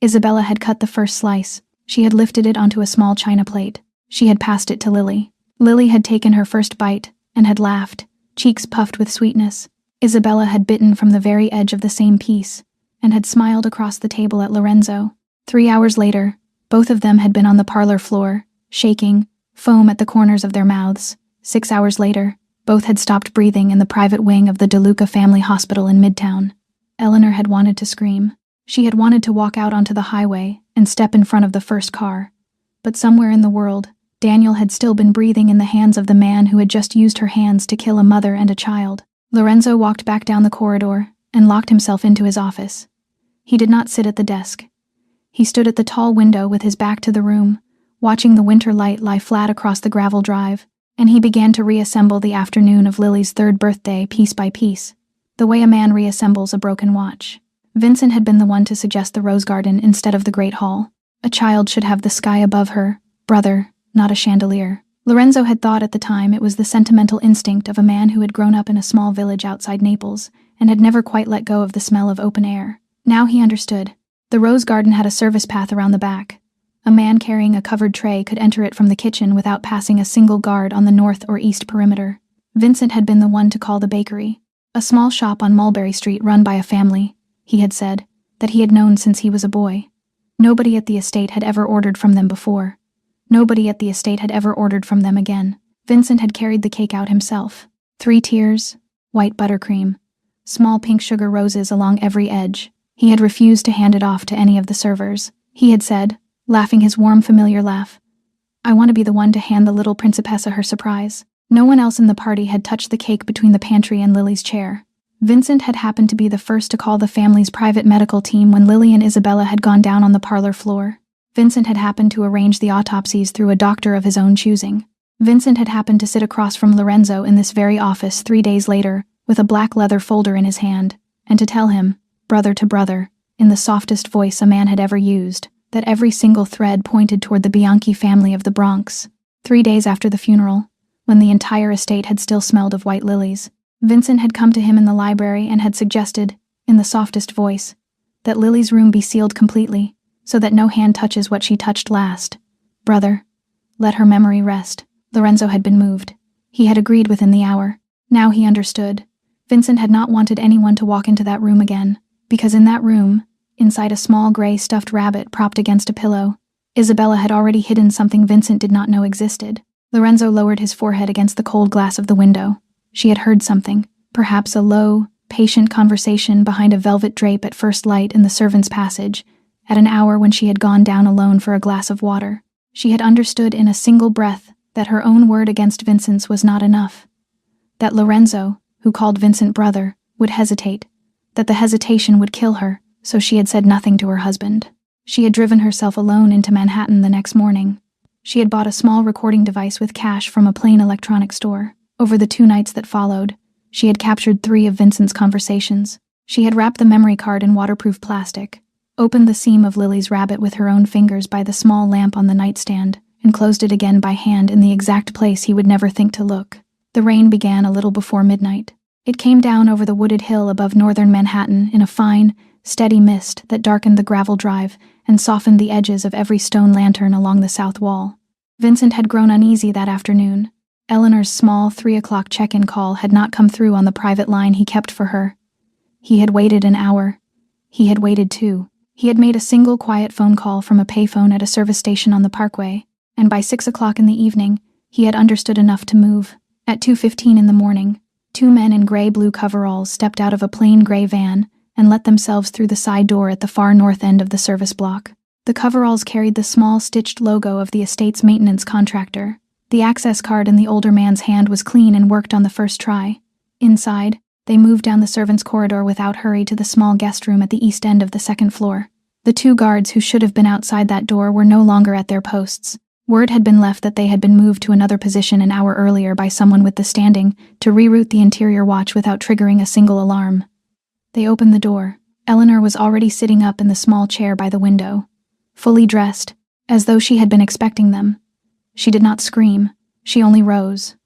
S1: Isabella had cut the first slice. She had lifted it onto a small china plate. She had passed it to Lily. Lily had taken her first bite, and had laughed, cheeks puffed with sweetness. Isabella had bitten from the very edge of the same piece, and had smiled across the table at Lorenzo. 3 hours later, both of them had been on the parlor floor, shaking, foam at the corners of their mouths. 6 hours later, both had stopped breathing in the private wing of the DeLuca family hospital in Midtown. Eleanor had wanted to scream. She had wanted to walk out onto the highway and step in front of the first car. But somewhere in the world, Daniel had still been breathing in the hands of the man who had just used her hands to kill a mother and a child. Lorenzo walked back down the corridor and locked himself into his office. He did not sit at the desk. He stood at the tall window with his back to the room, watching the winter light lie flat across the gravel drive, and he began to reassemble the afternoon of Lily's 3rd birthday piece by piece, the way a man reassembles a broken watch. Vincent had been the one to suggest the rose garden instead of the Great Hall. A child should have the sky above her, brother, not a chandelier. Lorenzo had thought at the time it was the sentimental instinct of a man who had grown up in a small village outside Naples and had never quite let go of the smell of open air. Now he understood. The rose garden had a service path around the back. A man carrying a covered tray could enter it from the kitchen without passing a single guard on the north or east perimeter. Vincent had been the one to call the bakery, a small shop on Mulberry Street run by a family, he had said, that he had known since he was a boy. Nobody at the estate had ever ordered from them before. Nobody at the estate had ever ordered from them again. Vincent had carried the cake out himself. 3 tiers, white buttercream, small pink sugar roses along every edge. He had refused to hand it off to any of the servers. He had said, laughing his warm, familiar laugh, "I want to be the one to hand the little principessa her surprise." No one else in the party had touched the cake between the pantry and Lily's chair. Vincent had happened to be the first to call the family's private medical team when Lily and Isabella had gone down on the parlor floor. Vincent had happened to arrange the autopsies through a doctor of his own choosing. Vincent had happened to sit across from Lorenzo in this very office 3 days later, with a black leather folder in his hand, and to tell him, brother to brother, in the softest voice a man had ever used, that every single thread pointed toward the Bianchi family of the Bronx. 3 days after the funeral, when the entire estate had still smelled of white lilies, Vincent had come to him in the library and had suggested, in the softest voice, that Lily's room be sealed completely, so that no hand touches what she touched last. Brother, let her memory rest. Lorenzo had been moved. He had agreed within the hour. Now he understood. Vincent had not wanted anyone to walk into that room again, because in that room, inside a small gray stuffed rabbit propped against a pillow, Isabella had already hidden something Vincent did not know existed. Lorenzo lowered his forehead against the cold glass of the window. She had heard something, perhaps a low, patient conversation behind a velvet drape at first light in the servants' passage, at an hour when she had gone down alone for a glass of water. She had understood in a single breath that her own word against Vincent's was not enough. That Lorenzo, who called Vincent brother, would hesitate. That the hesitation would kill her, so she had said nothing to her husband. She had driven herself alone into Manhattan the next morning. She had bought a small recording device with cash from a plain electronic store. Over the 2 nights that followed, she had captured 3 of Vincent's conversations. She had wrapped the memory card in waterproof plastic, opened the seam of Lily's rabbit with her own fingers by the small lamp on the nightstand, and closed it again by hand in the exact place he would never think to look. The rain began a little before midnight. It came down over the wooded hill above northern Manhattan in a fine, steady mist that darkened the gravel drive and softened the edges of every stone lantern along the south wall. Vincent had grown uneasy that afternoon. Eleanor's small 3 o'clock check-in call had not come through on the private line he kept for her. He had waited an hour. He had waited 2. He had made a single quiet phone call from a payphone at a service station on the Parkway, and by 6 o'clock in the evening, he had understood enough to move. At 2:15 in the morning, 2 men in gray-blue coveralls stepped out of a plain gray van and let themselves through the side door at the far north end of the service block. The coveralls carried the small stitched logo of the estate's maintenance contractor. The access card in the older man's hand was clean and worked on the first try. Inside, they moved down the servants' corridor without hurry to the small guest room at the east end of the second floor. The 2 guards who should have been outside that door were no longer at their posts. Word had been left that they had been moved to another position an hour earlier by someone with the standing to reroute the interior watch without triggering a single alarm. They opened the door. Eleanor was already sitting up in the small chair by the window, fully dressed, as though she had been expecting them. She did not scream. She only rose.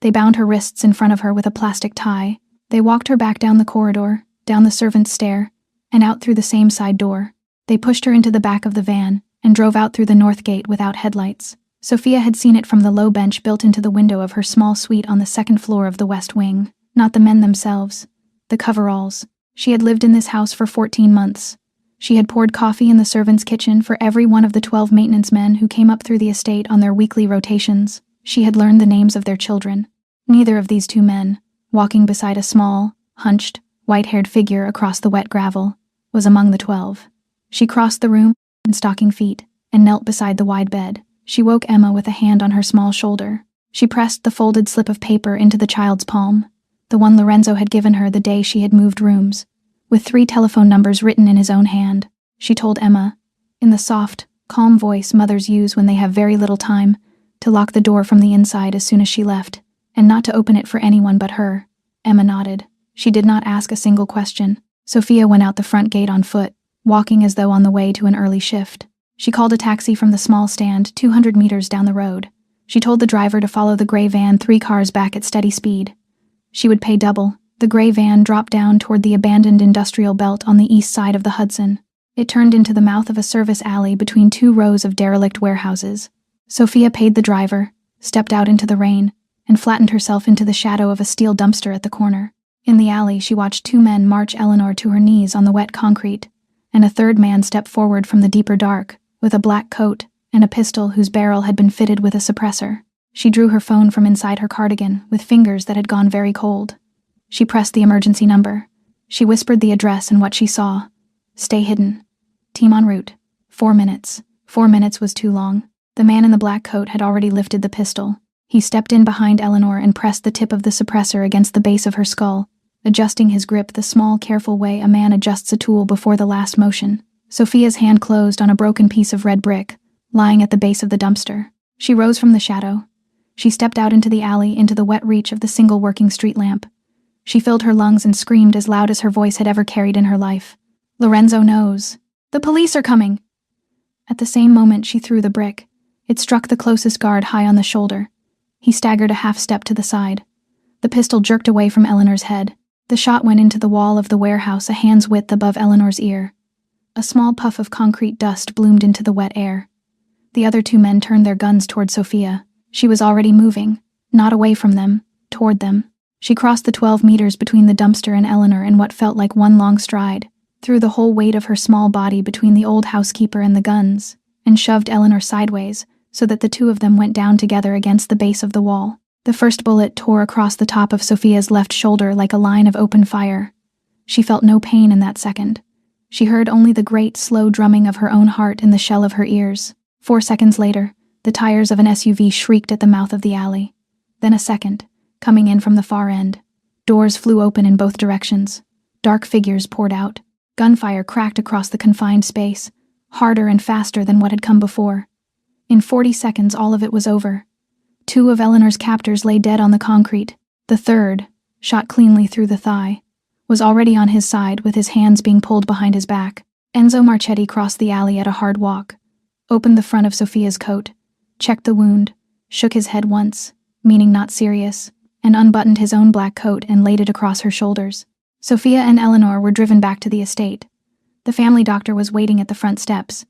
S1: They bound her wrists in front of her with a plastic tie. They walked her back down the corridor, down the servants' stair, and out through the same side door. They pushed her into the back of the van and drove out through the north gate without headlights. Sophia had seen it from the low bench built into the window of her small suite on the second floor of the West Wing. Not the men themselves. The coveralls. She had lived in this house for 14 months. She had poured coffee in the servants' kitchen for every one of the 12 maintenance men who came up through the estate on their weekly rotations. She had learned the names of their children. Neither of these 2 men, walking beside a small, hunched, white-haired figure across the wet gravel, was among the 12. She crossed the room in stocking feet and knelt beside the wide bed. She woke Emma with a hand on her small shoulder. She pressed the folded slip of paper into the child's palm, the one Lorenzo had given her the day she had moved rooms, with 3 telephone numbers written in his own hand. She told Emma, in the soft, calm voice mothers use when they have very little time, to lock the door from the inside as soon as she left, and not to open it for anyone but her. Emma nodded. She did not ask a single question. Sophia went out the front gate on foot, walking as though on the way to an early shift. She called a taxi from the small stand 200 meters down the road. She told the driver to follow the gray van 3 cars back at steady speed. She would pay double. The gray van dropped down toward the abandoned industrial belt on the east side of the Hudson. It turned into the mouth of a service alley between 2 rows of derelict warehouses. Sophia paid the driver, stepped out into the rain, and flattened herself into the shadow of a steel dumpster at the corner. In the alley, she watched 2 men march Eleanor to her knees on the wet concrete, and a 3rd man step forward from the deeper dark, with a black coat and a pistol whose barrel had been fitted with a suppressor. She drew her phone from inside her cardigan with fingers that had gone very cold. She pressed the emergency number. She whispered the address and what she saw. Stay hidden. Team en route. 4 minutes. 4 minutes was too long. The man in the black coat had already lifted the pistol. He stepped in behind Eleanor and pressed the tip of the suppressor against the base of her skull, adjusting his grip the small, careful way a man adjusts a tool before the last motion. Sophia's hand closed on a broken piece of red brick, lying at the base of the dumpster. She rose from the shadow. She stepped out into the alley, into the wet reach of the single working street lamp. She filled her lungs and screamed as loud as her voice had ever carried in her life. Lorenzo knows. The police are coming! At the same moment she threw the brick. It struck the closest guard high on the shoulder. He staggered a half step to the side. The pistol jerked away from Eleanor's head. The shot went into the wall of the warehouse a hand's width above Eleanor's ear. A small puff of concrete dust bloomed into the wet air. The other 2 men turned their guns toward Sophia. She was already moving, not away from them, toward them. She crossed the 12 meters between the dumpster and Eleanor in what felt like one long stride, threw the whole weight of her small body between the old housekeeper and the guns, and shoved Eleanor sideways, so that the two of them went down together against the base of the wall. The first bullet tore across the top of Sophia's left shoulder like a line of open fire. She felt no pain in that second. She heard only the great, slow drumming of her own heart in the shell of her ears. 4 seconds later, the tires of an SUV shrieked at the mouth of the alley. Then a second, coming in from the far end. Doors flew open in both directions. Dark figures poured out. Gunfire cracked across the confined space, harder and faster than what had come before. In 40 seconds, all of it was over. 2 of Eleanor's captors lay dead on the concrete. The third, shot cleanly through the thigh, was already on his side with his hands being pulled behind his back. Enzo Marchetti crossed the alley at a hard walk, opened the front of Sophia's coat, checked the wound, shook his head once, meaning not serious, and unbuttoned his own black coat and laid it across her shoulders. Sophia and Eleanor were driven back to the estate. The family doctor was waiting at the front steps.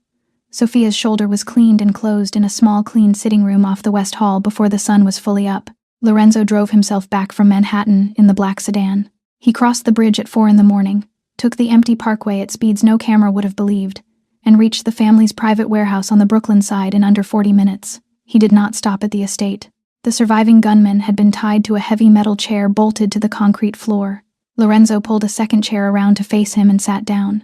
S1: Sophia's shoulder was cleaned and closed in a small, clean sitting room off the West Hall before the sun was fully up. Lorenzo drove himself back from Manhattan in the black sedan. He crossed the bridge at 4 a.m, took the empty parkway at speeds no camera would have believed, and reached the family's private warehouse on the Brooklyn side in under 40 minutes. He did not stop at the estate. The surviving gunman had been tied to a heavy metal chair bolted to the concrete floor. Lorenzo pulled a second chair around to face him and sat down.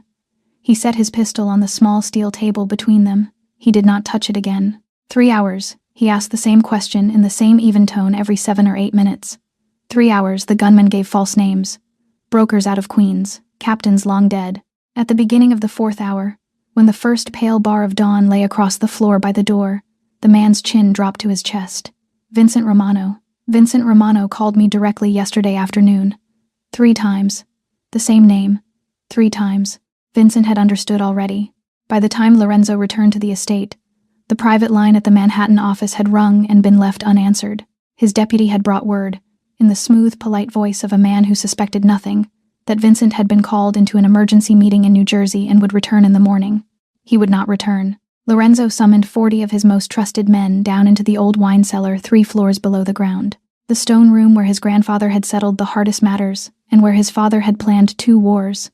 S1: He set his pistol on the small steel table between them. He did not touch it again. 3 hours, he asked the same question in the same even tone every 7 or 8 minutes. 3 hours, the gunman gave false names. Brokers out of Queens, captains long dead. At the beginning of the 4th hour, when the first pale bar of dawn lay across the floor by the door, the man's chin dropped to his chest. Vincent Romano. Vincent Romano called me directly yesterday afternoon. 3 times. The same name. 3 times. Vincent had understood already. By the time Lorenzo returned to the estate, the private line at the Manhattan office had rung and been left unanswered. His deputy had brought word, in the smooth, polite voice of a man who suspected nothing, that Vincent had been called into an emergency meeting in New Jersey and would return in the morning. He would not return. Lorenzo summoned 40 of his most trusted men down into the old wine cellar 3 floors below the ground. The stone room where his grandfather had settled the hardest matters, and where his father had planned 2 wars.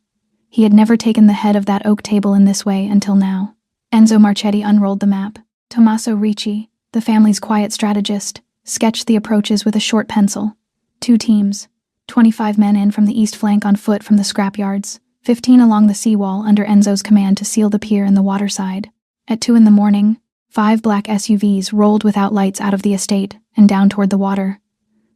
S1: He had never taken the head of that oak table in this way until now. Enzo Marchetti unrolled the map. Tommaso Ricci, the family's quiet strategist, sketched the approaches with a short pencil. 2 teams, 25 men in from the east flank on foot from the scrapyards, 15 along the seawall under Enzo's command to seal the pier and the waterside. At 2 a.m, 5 black SUVs rolled without lights out of the estate and down toward the water.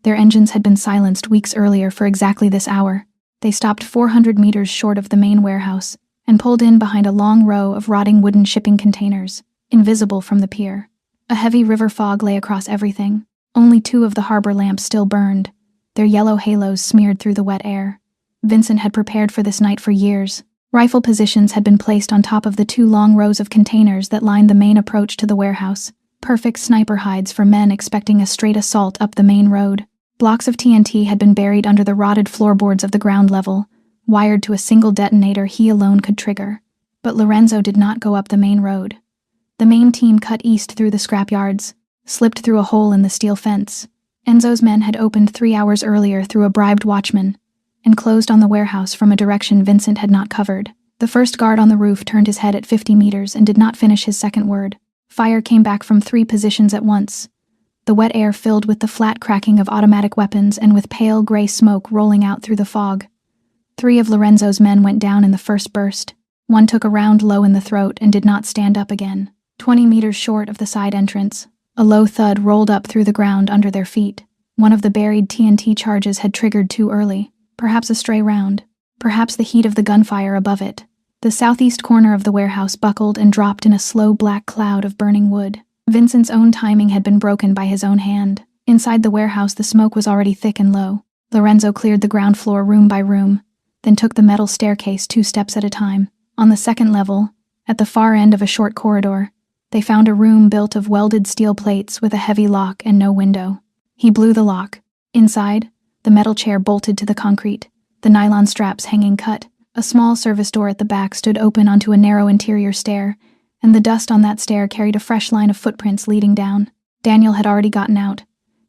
S1: Their engines had been silenced weeks earlier for exactly this hour. They stopped 400 meters short of the main warehouse and pulled in behind a long row of rotting wooden shipping containers, invisible from the pier. A heavy river fog lay across everything. Only 2 of the harbor lamps still burned, their yellow halos smeared through the wet air. Vincent had prepared for this night for years. Rifle positions had been placed on top of the 2 long rows of containers that lined the main approach to the warehouse, perfect sniper hides for men expecting a straight assault up the main road. Blocks of TNT had been buried under the rotted floorboards of the ground level, wired to a single detonator he alone could trigger. But Lorenzo did not go up the main road. The main team cut east through the scrapyards, slipped through a hole in the steel fence. Enzo's men had opened 3 hours earlier through a bribed watchman, and closed on the warehouse from a direction Vincent had not covered. The first guard on the roof turned his head at 50 meters and did not finish his second word. Fire came back from 3 positions at once. The wet air filled with the flat cracking of automatic weapons and with pale gray smoke rolling out through the fog. 3 of Lorenzo's men went down in the first burst. 1 took a round low in the throat and did not stand up again. 20 meters short of the side entrance, a low thud rolled up through the ground under their feet. One of the buried TNT charges had triggered too early, perhaps a stray round, perhaps the heat of the gunfire above it. The southeast corner of the warehouse buckled and dropped in a slow black cloud of burning wood. Vincent's own timing had been broken by his own hand. Inside the warehouse, the smoke was already thick and low. Lorenzo cleared the ground floor room by room, then took the metal staircase 2 steps at a time. On the second level, at the far end of a short corridor, they found a room built of welded steel plates with a heavy lock and no window. He blew the lock. Inside, the metal chair bolted to the concrete, the nylon straps hanging cut. A small service door at the back stood open onto a narrow interior stair, and the dust on that stair carried a fresh line of footprints leading down. Daniel had already gotten out.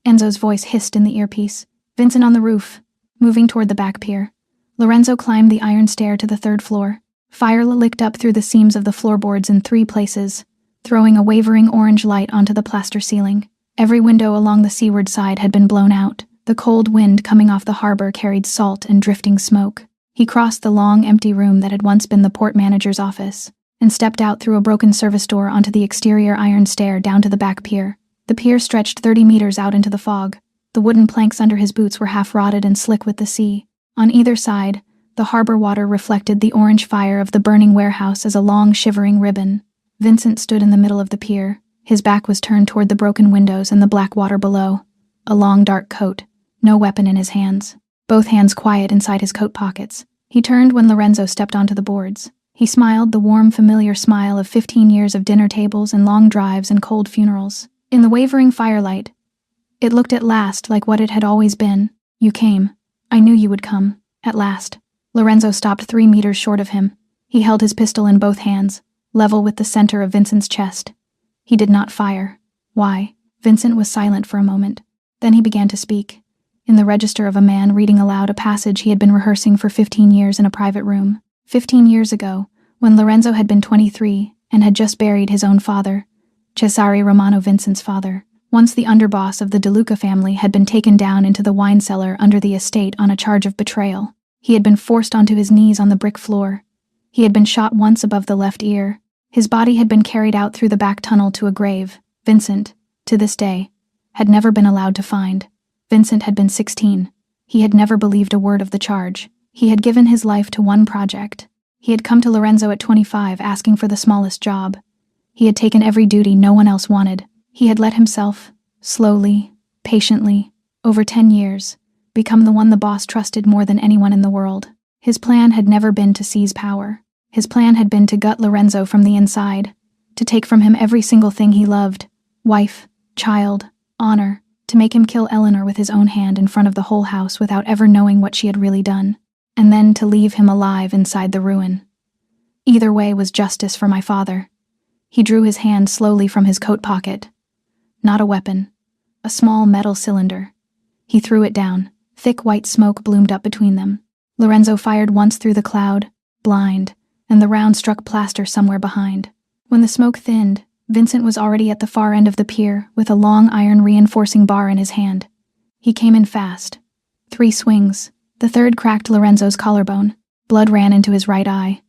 S1: Enzo's voice hissed in the earpiece. Vincent on the roof, moving toward the back pier. Lorenzo climbed the iron stair to the 3rd floor. Fire licked up through the seams of the floorboards in 3 places. throwing a wavering orange light onto the plaster ceiling. Every window along the seaward side had been blown out. The cold wind coming off the harbor carried salt and drifting smoke. He crossed the long, empty room that had once been the port manager's office, and stepped out through a broken service door onto the exterior iron stair down to the back pier. The pier stretched 30 meters out into the fog. The wooden planks under his boots were half rotted and slick with the sea. On either side, the harbor water reflected the orange fire of the burning warehouse as a long, shivering ribbon. Vincent stood in the middle of the pier. His back was turned toward the broken windows and the black water below. A long, dark coat, no weapon in his hands, both hands quiet inside his coat pockets. He turned when Lorenzo stepped onto the boards. He smiled, the warm, familiar smile of 15 years of dinner tables and long drives and cold funerals. In the wavering firelight, it looked at last like what it had always been. You came. I knew you would come. At last. Lorenzo stopped 3 meters short of him. He held his pistol in both hands, level with the center of Vincent's chest. He did not fire. Why? Vincent was silent for a moment. Then he began to speak, in the register of a man reading aloud a passage he had been rehearsing for 15 years in a private room. 15 years ago, when Lorenzo had been 23 and had just buried his own father, Cesare Romano, Vincent's father. Once the underboss of the De Luca family, had been taken down into the wine cellar under the estate on a charge of betrayal. He had been forced onto his knees on the brick floor. He had been shot once above the left ear. His body had been carried out through the back tunnel to a grave Vincent, to this day, had never been allowed to find. Vincent had been 16. He had never believed a word of the charge. He had given his life to one project. He had come to Lorenzo at 25 asking for the smallest job. He had taken every duty no one else wanted. He had let himself, slowly, patiently, over 10 years, become the one the boss trusted more than anyone in the world. His plan had never been to seize power. His plan had been to gut Lorenzo from the inside, to take from him every single thing he loved, wife, child, honor, to make him kill Eleanor with his own hand in front of the whole house without ever knowing what she had really done, and then to leave him alive inside the ruin. Either way was justice for my father. He drew his hand slowly from his coat pocket. Not a weapon. A small metal cylinder. He threw it down. Thick white smoke bloomed up between them. Lorenzo fired once through the cloud, blind, and the round struck plaster somewhere behind. When the smoke thinned, Vincent was already at the far end of the pier with a long iron reinforcing bar in his hand. He came in fast. 3 swings. The third cracked Lorenzo's collarbone. Blood ran into his right eye.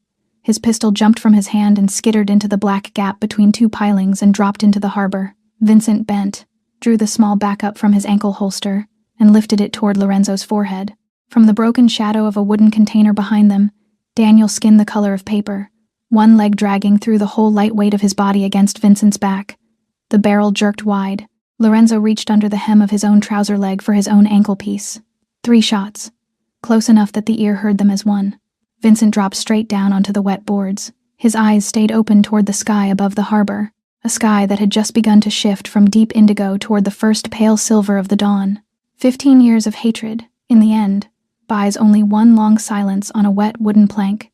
S1: His pistol jumped from his hand and skittered into the black gap between 2 pilings and dropped into the harbor. Vincent bent, drew the small backup from his ankle holster, and lifted it toward Lorenzo's forehead. From the broken shadow of a wooden container behind them, Daniel skinned the color of paper, one leg dragging through the whole light weight of his body against Vincent's back. The barrel jerked wide. Lorenzo reached under the hem of his own trouser leg for his own ankle piece. 3 shots, close enough that the ear heard them as one. Vincent dropped straight down onto the wet boards. His eyes stayed open toward the sky above the harbor, a sky that had just begun to shift from deep indigo toward the first pale silver of the dawn. 15 years of hatred, in the end, buys only one long silence on a wet wooden plank.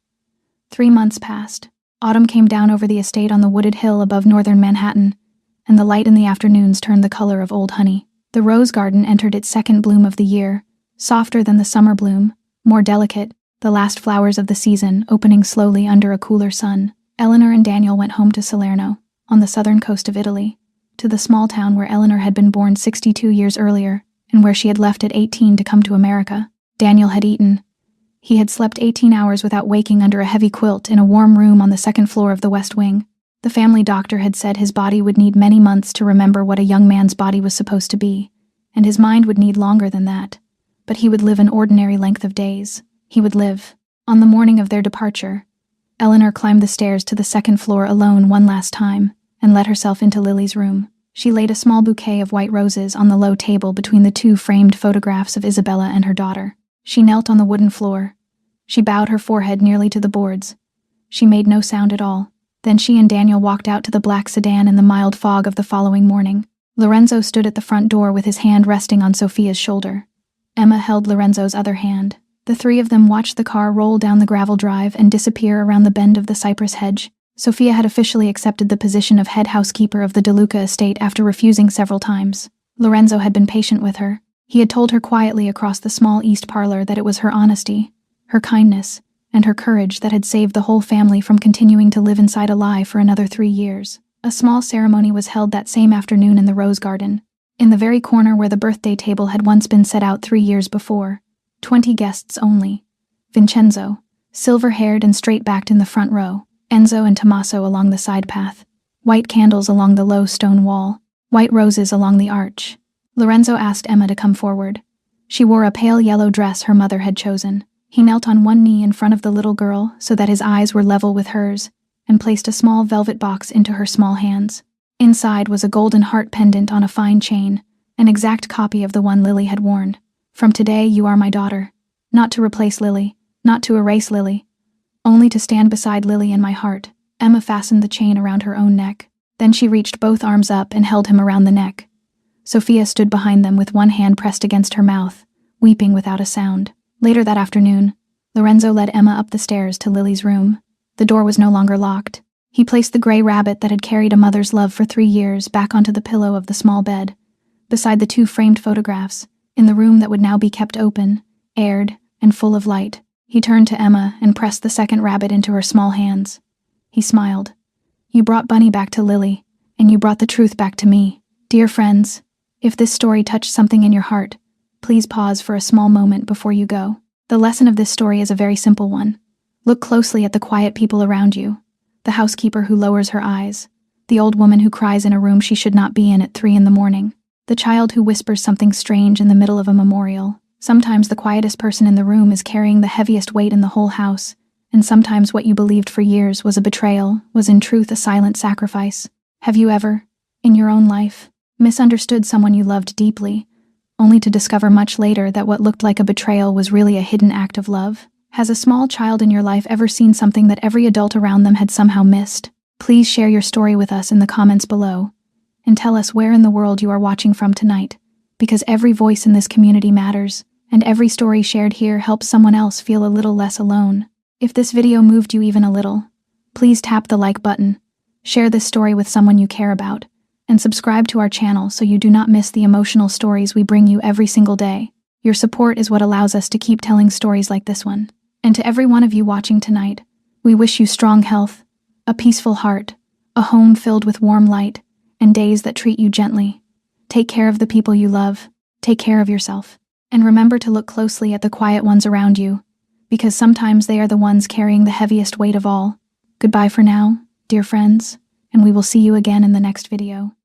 S1: 3 months passed. Autumn came down over the estate on the wooded hill above northern Manhattan, and the light in the afternoons turned the color of old honey. The rose garden entered its second bloom of the year, softer than the summer bloom, more delicate, the last flowers of the season opening slowly under a cooler sun. Eleanor and Daniel went home to Salerno, on the southern coast of Italy, to the small town where Eleanor had been born 62 years earlier, and where she had left at 18 to come to America. Daniel had eaten. He had slept 18 hours without waking under a heavy quilt in a warm room on the 2nd floor of the West Wing. The family doctor had said his body would need many months to remember what a young man's body was supposed to be, and his mind would need longer than that. But he would live an ordinary length of days. He would live. On the morning of their departure, Eleanor climbed the stairs to the 2nd floor alone one last time and let herself into Lily's room. She laid a small bouquet of white roses on the low table between the 2 framed photographs of Isabella and her daughter. She knelt on the wooden floor. She bowed her forehead nearly to the boards. She made no sound at all. Then she and Daniel walked out to the black sedan in the mild fog of the following morning. Lorenzo stood at the front door with his hand resting on Sophia's shoulder. Emma held Lorenzo's other hand. The 3 of them watched the car roll down the gravel drive and disappear around the bend of the cypress hedge. Sophia had officially accepted the position of head housekeeper of the De Luca estate after refusing several times. Lorenzo had been patient with her. He had told her quietly across the small east parlor that it was her honesty, her kindness, and her courage that had saved the whole family from continuing to live inside a lie for another 3 years. A small ceremony was held that same afternoon in the rose garden, in the very corner where the birthday table had once been set out 3 years before. 20 guests only. Vincenzo, silver-haired and straight-backed in the front row, Enzo and Tommaso along the side path, white candles along the low stone wall, white roses along the arch. Lorenzo asked Emma to come forward. She wore a pale yellow dress her mother had chosen. He knelt on one knee in front of the little girl so that his eyes were level with hers, and placed a small velvet box into her small hands. Inside was a golden heart pendant on a fine chain, an exact copy of the one Lily had worn. From today you are my daughter. Not to replace Lily, not to erase Lily, only to stand beside Lily in my heart. Emma fastened the chain around her own neck. Then she reached both arms up and held him around the neck. Sophia stood behind them with one hand pressed against her mouth, weeping without a sound. Later that afternoon, Lorenzo led Emma up the stairs to Lily's room. The door was no longer locked. He placed the gray rabbit that had carried a mother's love for 3 years back onto the pillow of the small bed, beside the 2 framed photographs, in the room that would now be kept open, aired, and full of light. He turned to Emma and pressed the second rabbit into her small hands. He smiled. You brought Bunny back to Lily, and you brought the truth back to me. Dear friends, if this story touched something in your heart, please pause for a small moment before you go. The lesson of this story is a very simple one. Look closely at the quiet people around you. The housekeeper who lowers her eyes, the old woman who cries in a room she should not be in at 3 a.m, the child who whispers something strange in the middle of a memorial. Sometimes the quietest person in the room is carrying the heaviest weight in the whole house, and sometimes what you believed for years was a betrayal was in truth a silent sacrifice. Have you ever, in your own life, misunderstood someone you loved deeply, only to discover much later that what looked like a betrayal was really a hidden act of love? Has a small child in your life ever seen something that every adult around them had somehow missed? Please share your story with us in the comments below, and tell us where in the world you are watching from tonight, because every voice in this community matters, and every story shared here helps someone else feel a little less alone. If this video moved you even a little, please tap the like button, share this story with someone you care about, and subscribe to our channel so you do not miss the emotional stories we bring you every single day. Your support is what allows us to keep telling stories like this one. And to every one of you watching tonight, we wish you strong health, a peaceful heart, a home filled with warm light, and days that treat you gently. Take care of the people you love, take care of yourself, and remember to look closely at the quiet ones around you, because sometimes they are the ones carrying the heaviest weight of all. Goodbye for now, dear friends, and we will see you again in the next video.